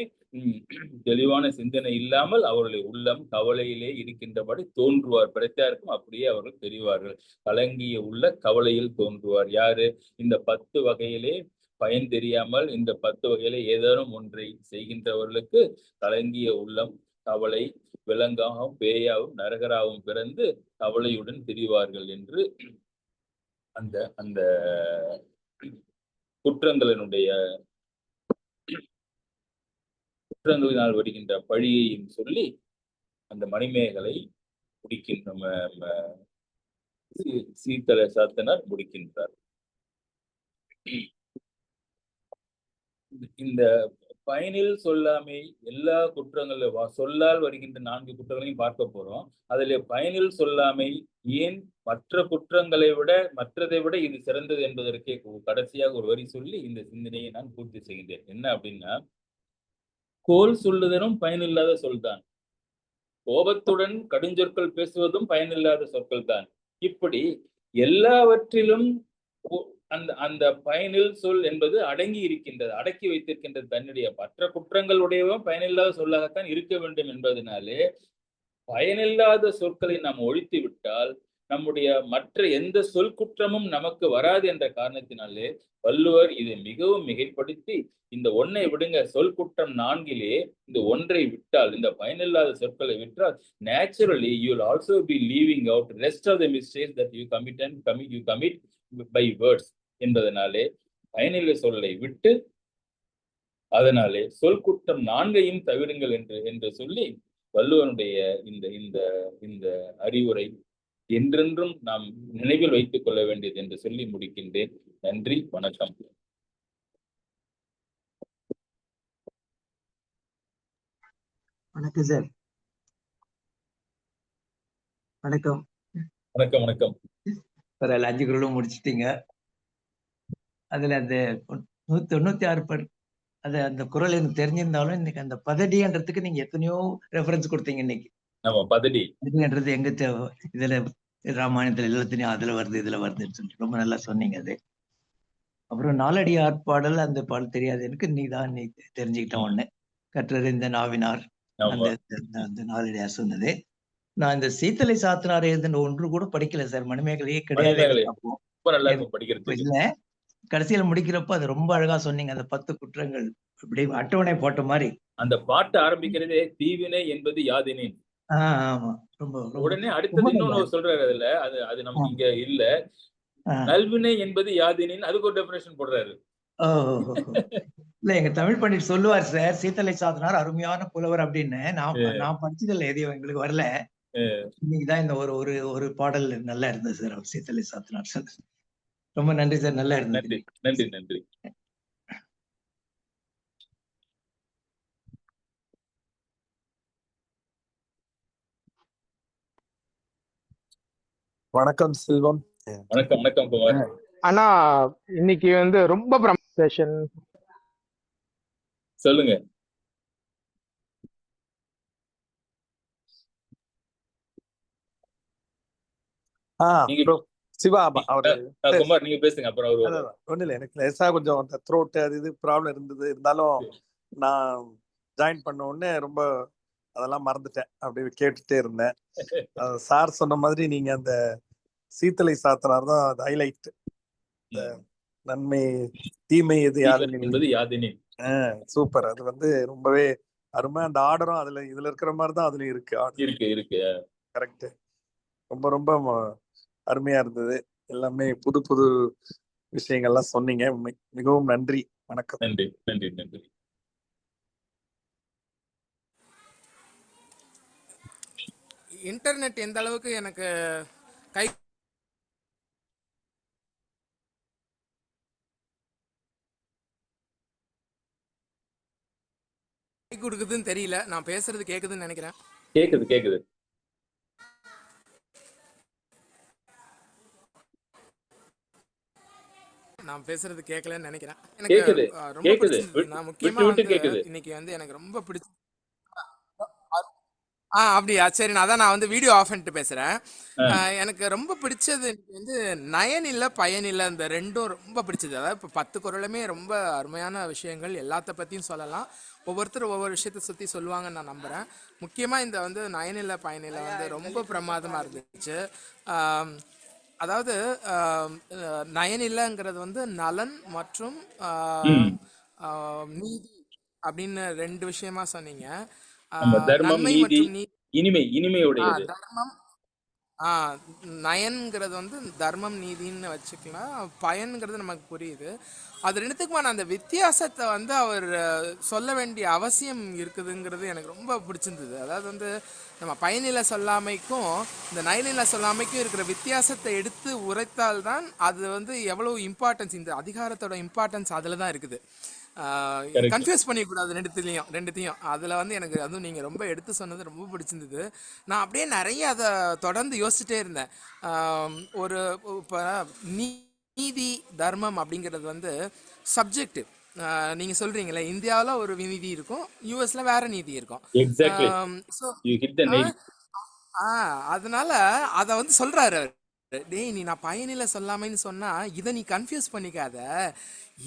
தெளிவான சிந்தனை இல்லாமல் அவர்களுடைய உள்ளம் கவலையிலே இருக்கின்றபடி தோன்றுவார். பிரத்தியாருக்கும் அப்படியே அவர்கள் தெரிவார்கள். கலங்கிய உள்ள கவலையில் தோன்றுவார். யாரு? இந்த 10 வகையிலே பயன் தெரியாமல் இந்த 10 வகையிலே ஏதேனும் ஒன்றை செய்கின்றவர்களுக்கு கலங்கிய உள்ளம், கவலை, விலங்காகவும் பேயாவும் நரகராகவும் பிறந்து கவலையுடன் திரிவார்கள் என்று அந்த அந்த குற்றங்களினால் வருகின்ற பழியையும் சொல்லி அந்த மணிமேகலை முடிக்கின்ற சீத்தலை சாத்தனார் முடிக்கின்றார். இந்த பயனில் சொல்லாமை எல்லா குற்றங்களும் சொல்லால் வருகின்ற 4 குற்றங்களையும் பார்க்க போறோம். அதில் பயனில் சொல்லாமை ஏன் மற்ற குற்றங்களை விட மற்றதை விட இது சிறந்தது என்பதற்கே கடைசியாக ஒரு வரி சொல்லி இந்த சிந்தனையை நான் பூர்த்தி செய்கின்றேன். என்ன அப்படின்னா, கோல் சொல்லுதலும் பயனில்லாத சொல்தான், கோபத்துடன் கடுஞ்சொற்கள் பேசுவதும் பயனில்லாத சொற்கள் தான். இப்படி எல்லாவற்றிலும் அந்த அந்த பயனில் சொல் என்பது அடங்கி இருக்கின்றது, அடக்கி வைத்திருக்கின்றது. தன்னுடைய மற்ற குற்றங்களுடையவும் பயனில்லாத சொல்லாகத்தான் இருக்க வேண்டும் என்பதனாலே பயனில்லாத சொற்களை நாம் ஒழித்து விட்டால் நம்முடைய மற்ற எந்த சொல் குற்றமும் நமக்கு வராது என்ற காரணத்தினாலே வள்ளுவர் இதை மிகவும் மிகைப்படுத்தி இந்த ஒன்றை விடுங்க, சொல் குற்றம் 4 இந்த ஒன்றை விட்டால், இந்த பயனில்லாத சொற்களை விட்டால், naturally you will also be leaving out rest of the mistakes that you commit by words என்பதனாலே பயனில்லை சொல்லை விட்டு அதனாலே சொல் குற்றம் 4ஐயும் தவிருங்கள் என்று சொல்லி வள்ளுவனுடைய இந்த இந்த இந்த அறிவுரை என்றென்றும் நாம் நினைவில் வைத்துக் கொள்ள வேண்டியது என்று சொல்லி முடிக்கின்றேன். நன்றி, வணக்கம். வணக்கம் சார். வணக்கம் வணக்கம். வணக்கம் சார். 5 குரலும் முடிச்சிட்டீங்க. அதுல அந்த 196 அது அந்த குரல் எனக்கு தெரிஞ்சிருந்தாலும் இன்னைக்கு அந்த பதடின்றதுக்கு நீங்க எத்தனையோ ரெஃபரன்ஸ் கொடுத்தீங்க இன்னைக்கு. ஆமா, பதடின்றது எங்க இதுல ராமாயணத்துல எல்லாத்தையும் அதுல வருது இதுல வருதுன்னு சொல்லிட்டு ரொம்ப நல்லா சொன்னீங்க. அது அப்புறம் நாலடி ஆட்பாடல், அந்த பாடல் தெரியாது எனக்கு, நீ தெரிஞ்சுக்கிட்ட ஒண்ணு கற்றறிந்த நாவினார், அந்த அந்த நாலடியார் சொன்னது. நான் இந்த சீத்தலை சாத்தனார் எழுதின ஒன்று கூட படிக்கல சார், மணிமேகலையே கிடையாது. இல்ல, கடைசியில முடிக்கிறப்ப அது ரொம்ப அழகா சொன்னீங்க. அந்த 10 குற்றங்கள் இப்படி அட்டவணை போட்ட மாதிரி. அந்த பாட்டு ஆரம்பிக்கிறதே தீவினை என்பது யாதினேன். ஆமா, ரொம்ப உடனே அடுத்தது இன்னொன்னு சொல்றாரு. அதுல அது நமக்கு இங்க இல்ல, நல்வினை என்பது யாதினேன், அதுக்கு ஒரு டெஃபினேஷன் போடுறாரு. இல்ல, எங்க தமிழ் பண்டிட் சொல்லுவார் சார், சீத்தலை சாத்தனார் அருமையான புலவர் அப்படின்னு. நான் படிச்சதில்ல, எதையும் எங்களுக்கு வரல. இன்னைக்குதான் இந்த ஒரு பாடல் நல்லா இருந்தது சார், அவர் சீத்தலை சாத்தனார் சார். ரொம்ப நன்றி சார், நல்லா இருந்தது. நன்றி நன்றி. வணக்கம் செல்வம். வணக்கம். வணக்கம் குமார். ஆனா இன்னைக்கு வந்து ரொம்ப செஷன் சொல்லுங்க. சிவா அவரு குமார் நீங்க பேசுங்க, அப்புறம் ஒண்ணு இல்ல, எனக்கு லேசா கொஞ்சம் அந்த த்ரோட் அது இது ப்ராப்ளம் இருந்தது. இருந்தாலும் நான் ஜாயின் பண்ண உடனே ரொம்ப அதெல்லாம் மறந்துட்டேன், அப்படியே கேட்டுட்டே இருந்தேன். சார் சொன்ன மாதிரி நீங்க அந்த சீத்தலை சாத்தனார் தான் அது ஹைலைட். நன்மை தீமை எது யாதினேன். சூப்பர். அது வந்து ரொம்பவே அருமை. அந்த ஆர்டரும் இதுல இருக்கிற மாதிரி தான் அதுல இருக்கு. கரெக்ட். ரொம்ப ரொம்ப அருமையா இருந்தது. எல்லாமே புது புது விஷயங்கள்லாம் சொன்னீங்க. மிகவும் நன்றி. வணக்கம். நன்றி நன்றி நன்றி. இன்டர்நெட் எந்த அளவுக்கு எனக்கு கை கை கொடுக்குதுன்னு தெரியல. நான் பேசுறது கேக்குதுன்னு நினைக்கிறேன். கேக்குது. நான் பேசுறது கேட்கலன்னு நினைக்கிறேன். கேக்குது எனக்கு ரொம்ப பிடிச்சிருந்தது. நான் முக்கியமா விட்டு வந்து கேக்குது. இன்னைக்கு வந்து எனக்கு ரொம்ப பிடிச்ச அப்படியா? சரி, நான் வந்து வீடியோ ஆஃப் பண்ணிட்டு பேசுறேன். எனக்கு ரொம்ப பிடிச்சது வந்து நயனில்ல பயனில்ல, இந்த ரெண்டும் ரொம்ப பிடிச்சது. அதாவது இப்போ 10 குறளுமே ரொம்ப அருமையான விஷயங்கள், எல்லாத்த பற்றியும் சொல்லலாம். ஒவ்வொருத்தரும் ஒவ்வொரு விஷயத்தை சுற்றி சொல்லுவாங்கன்னு நான் நம்புகிறேன். முக்கியமாக இந்த வந்து நயனில்ல பயனில்ல வந்து ரொம்ப பிரமாதமாக இருந்துச்சு. அதாவது நயனில்லைங்கிறது வந்து நலன் மற்றும் நீதி அப்படின்னு 2 விஷயமா சொன்னீங்க. தர்மம், நன்மை நீதி, மற்றும் இனிமையுடையது. தர்மம். நயன்கிறது வந்து தர்மம் நீதின்னு வச்சுக்கலாம். பயன்கிறது நமக்கு புரியுது. அது ரெண்டுத்துக்குமான அந்த வித்தியாசத்தை வந்து அவர் சொல்ல வேண்டிய அவசியம் இருக்குதுங்கிறது எனக்கு ரொம்ப பிடிச்சிருந்தது. அதாவது வந்து நம்ம பயனில சொல்லாமைக்கும் இந்த நயனில சொல்லாமைக்கும் இருக்கிற வித்தியாசத்தை எடுத்து உரைத்தால்தான் அது வந்து எவ்வளோ இம்பார்ட்டன்ஸ், இந்த அதிகாரத்தோட இம்பார்ட்டன்ஸ் அதில் தான் இருக்குது. கன்ஃபியூஸ் பண்ணிக்கூடாது ரெண்டுத்தையும். அதில் வந்து எனக்கு அதுவும் நீங்கள் ரொம்ப எடுத்து சொன்னது ரொம்ப பிடிச்சிருந்தது. நான் அப்படியே நிறைய அதை தொடர்ந்து யோசிச்சுட்டே இருந்தேன். ஒரு இப்போ நீதி தர்மம் அப்படிங்கிறது வந்து சப்ஜெக்டிவ். நீங்கள் சொல்கிறீங்களே, இந்தியாவில் ஒரு நீதி இருக்கும், யூஎஸில் வேற நீதி இருக்கும். அதனால அதை வந்து சொல்கிறாரு, டேய் நீ நான் பயனில சொல்லாமைன்னு சொன்னா இதை நீ கன்ஃபியூஸ் பண்ணிக்காத,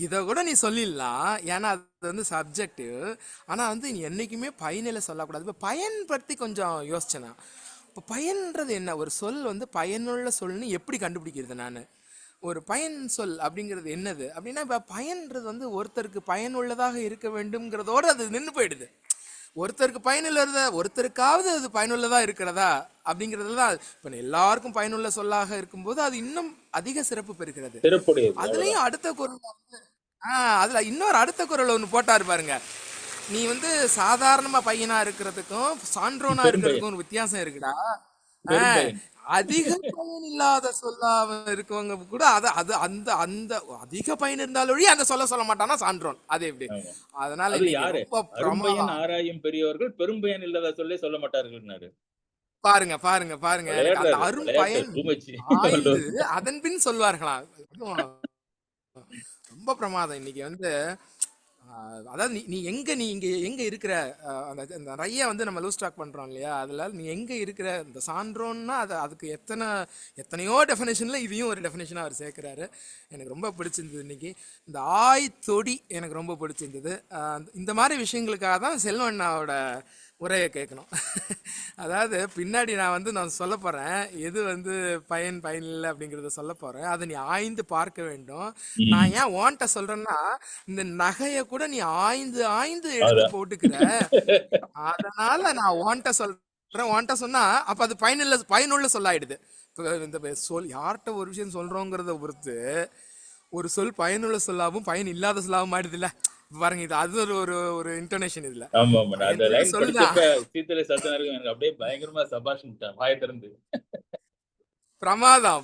இதை கூட நீ சொல்லிடலாம், ஏன்னா அது வந்து சப்ஜெக்டிவ். ஆனால் வந்து நீ என்றைக்குமே பயனில சொல்லக்கூடாது. இப்போ பயன் பற்றி கொஞ்சம் யோசிச்சேனா, இப்போ பயன்றது என்ன? ஒரு சொல் வந்து பயனுள்ள சொல்னு எப்படி கண்டுபிடிக்கிறது? நான் ஒரு பயன் சொல் அப்படிங்கிறது என்னது அப்படின்னா, இப்போ பயன்றது வந்து ஒருத்தருக்கு பயனுள்ளதாக இருக்க வேண்டும்ங்கிறதோடு அது நின்று போயிடுது. ஒருத்தருக்கு பயனுள்ளதா, ஒருத்தருக்காவது அது பயனுள்ளதாக இருக்கிறதா அப்படிங்கிறது தான். இப்போ எல்லாருக்கும் பயனுள்ள சொல்லாக இருக்கும்போது அது இன்னும் அதிக சிறப்பு பெறுகிறது. அதுலேயும் அடுத்த குறள் வந்து அதில் இன்னொரு அடுத்த குறள் ஒன்று போட்டாரு பாருங்க, நீ வந்து சாதாரணமாக பையனா இருக்கிறதுக்கும் சான்றோனா இருக்கிறதுக்கும் ஒரு வித்தியாசம் இருக்குடா. அதிக பயன் இல்லாத சொல்லாம இருக்கவங்க கூட அது அந்த அந்த அதிக பயன் இருந்தாலும் அந்த சொல்ல மாட்டானா சான்றோன். அது எப்படி? அதனால அரும்பயன் ஆராயும் பெரியவர்கள் பெரும்பயன் இல்லாத சொல்ல மாட்டார்கள். பாருங்க அந்த அரும்பயன் ஆய்ந்து அதன் பின் சொல்வார்களாம். ரொம்ப பிரமாதம். இன்னைக்கு வந்து அதாவது நீ எங்க இருக்கிற அந்த நிறைய வந்து நம்ம லூஸ் டாக் பண்றோம் இல்லையா, அதுல நீ எங்க இருக்கிற இந்த சான்றோன்னா அதுக்கு எத்தனையோ டெஃபினேஷன்ல இதையும் ஒரு டெஃபினேஷனா அவர் சேர்க்கிறாரு. எனக்கு ரொம்ப பிடிச்சிருந்தது. இன்னைக்கு இந்த தொடி எனக்கு ரொம்ப பிடிச்சிருந்தது. இந்த மாதிரி விஷயங்களுக்காக தான் செல்வண்ணாவோட உரையை கேட்கணும். அதாவது பின்னாடி நான் சொல்ல போறேன், எது வந்து பயன் இல்லை அப்படிங்கிறத சொல்ல போறேன். அதை நீ ஆய்ந்து பார்க்க வேண்டும். நான் ஏன் ஓன்ட்ட சொல்றேன்னா, இந்த நகையை கூட நீ ஆய்ந்து எடுத்து போட்டுக்கிற, அதனால நான் ஓன்ட்ட சொல்றேன். ஓன்ட்ட சொன்னா அப்ப அது பயனுள்ள சொல்லாயிடுது. இந்த சொல் யார்கிட்ட ஒரு விஷயம் சொல்றோங்கிறத பொறுத்து ஒரு சொல் பயனுள்ள சொல்லாவும் பயன் இல்லாத சொல்லாவும் ஆயிடுது இல்ல. பாருங்க, இது அது ஒரு ஒரு இன்டோனேஷன் இதுல. அப்படியே பயங்கரமா சபாஷிட்டான் வாய் திறந்து. பிரமாதம்.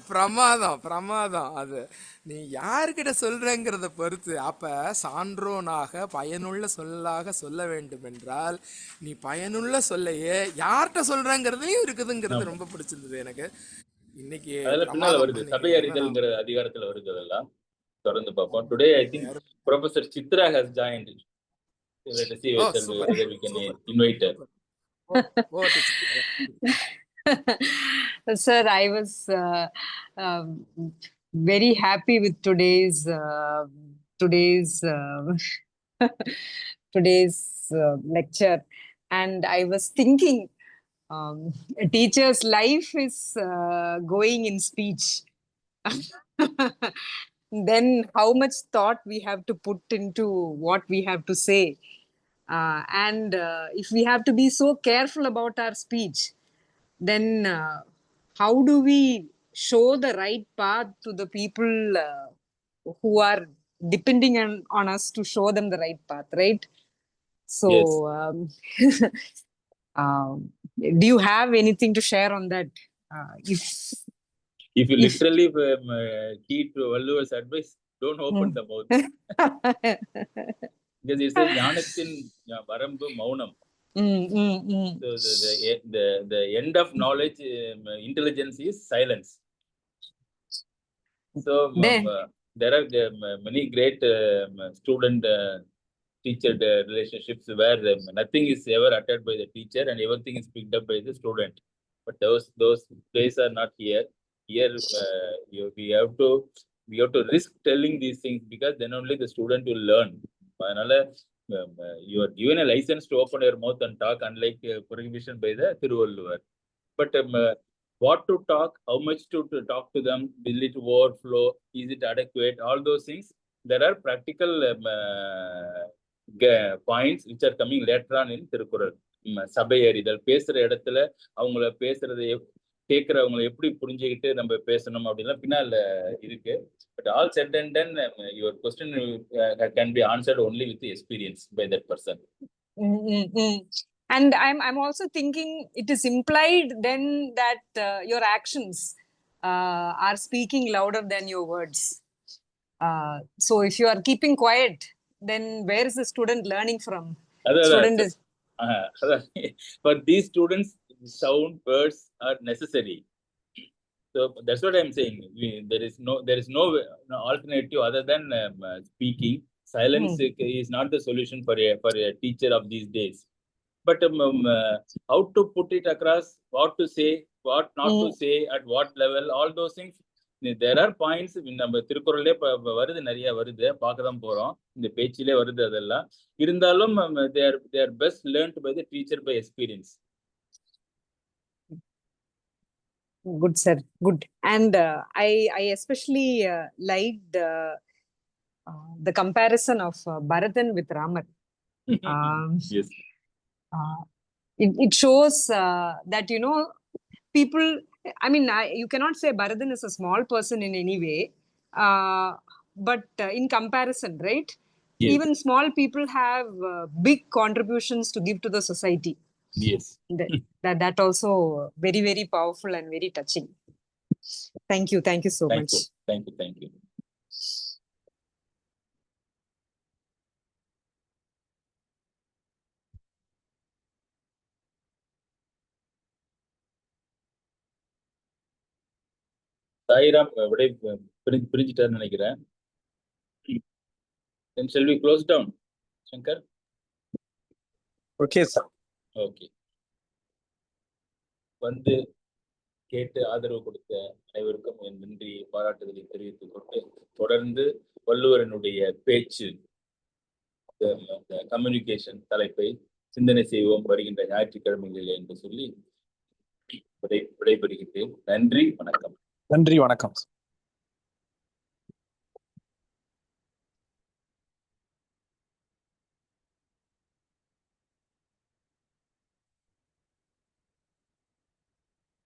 அது நீ யாருக்கிட்ட சொல்றங்கிறத பொறுத்து. அப்ப சான்றோனாக பயனுள்ள சொல்லாக சொல்ல வேண்டும் என்றால் நீ பயனுள்ள சொல்லையே யார்கிட்ட சொல்றங்கிறதுலயும் இருக்குதுங்கிறது ரொம்ப பிடிச்சிருந்தது எனக்கு. இன்னைக்கு வருது சபையறிதல்ங்கிற அதிகாரத்துல வருது. அதெல்லாம் தொடர்ந்து பார்ப்போம். Today I think Professor Chitra has joined. Let us see whether we can invite her. Sir, I was very happy with today's lecture, and I was thinking a teacher's life is going in speech. Then how much thought we have to put into what we have to say, and if we have to be so careful about our speech, then how do we show the right path to the people who are depending on us to show them the right path, right? So yes. Do you have anything to share on that? If you literally heed to Valluvar's advice, don't open the mouth. Because it's a ஞானத்தின் வரம்பு மௌனம். So the end of knowledge, intelligence is silence. So there are many great student teacher relationships where nothing is ever uttered by the teacher and everything is picked up by the student. But those days are not here. Here we have to risk telling these things, because then only the student will learn. You are given a license to open your mouth and talk, unlike prohibition by the Thiruvalluvar. But what to talk, how much to talk to them, will it overflow, is it adequate, all those things. There are practical points which are coming later on in Tirukkural. சபை அறிதல், பேசுற இடத்துல அவங்கள பேசுறதை கேட்கறவங்களை எப்படி புரிஞ்சுக்கிட்டு நம்ம பேசணும் அப்படின்லாம் பின்னால இருக்கு. But all said and done, your question can be answered only with the experience by that person. And I'm also thinking it is implied then that your actions are speaking louder than your words. So if you are keeping quiet, then where is the student learning from? For these students, sound words are necessary. So that's what I'm saying. There is no alternative other than speaking. Silence is not the solution for a teacher of these days. But how to put it across, what to say, what not to say, at what level, all those things. There are points. நம்ம திருக்குறளே வருது, நிறைய வருது, பார்க்க தான் போறோம். இந்த பேச்சிலே வருது அதெல்லாம். இருந்தாலும் they are best learned by the teacher by experience. Good, sir. Good. And I especially liked the comparison of Bharatan with Raman. Yes. It shows that, you know, people, I mean, you cannot say Bharatan is a small person in any way, but in comparison, right? Yes. Even small people have big contributions to give to the society. Yes. That also very, very powerful and very touching. Thank you so much. Thank you. Sairam விடை பிரிஞ்சிட்டாருன்னு நினைக்கிறேன். Then shall we close down, Shankar? Okay, sir. Okay. வந்து கேட்டு ஆதரவு கொடுத்த அனைவருக்கும் என் நன்றி பாராட்டுதலை தெரிவித்துக் கொண்டு, தொடர்ந்து வள்ளுவரனுடைய பேச்சு கம்யூனிகேஷன் தலைப்பை சிந்தனை செய்வோம் வருகின்ற ஞாயிற்றுக்கிழமைகளில் என்று சொல்லி விடைபெறுகிறேன். நன்றி, வணக்கம். நன்றி, வணக்கம்.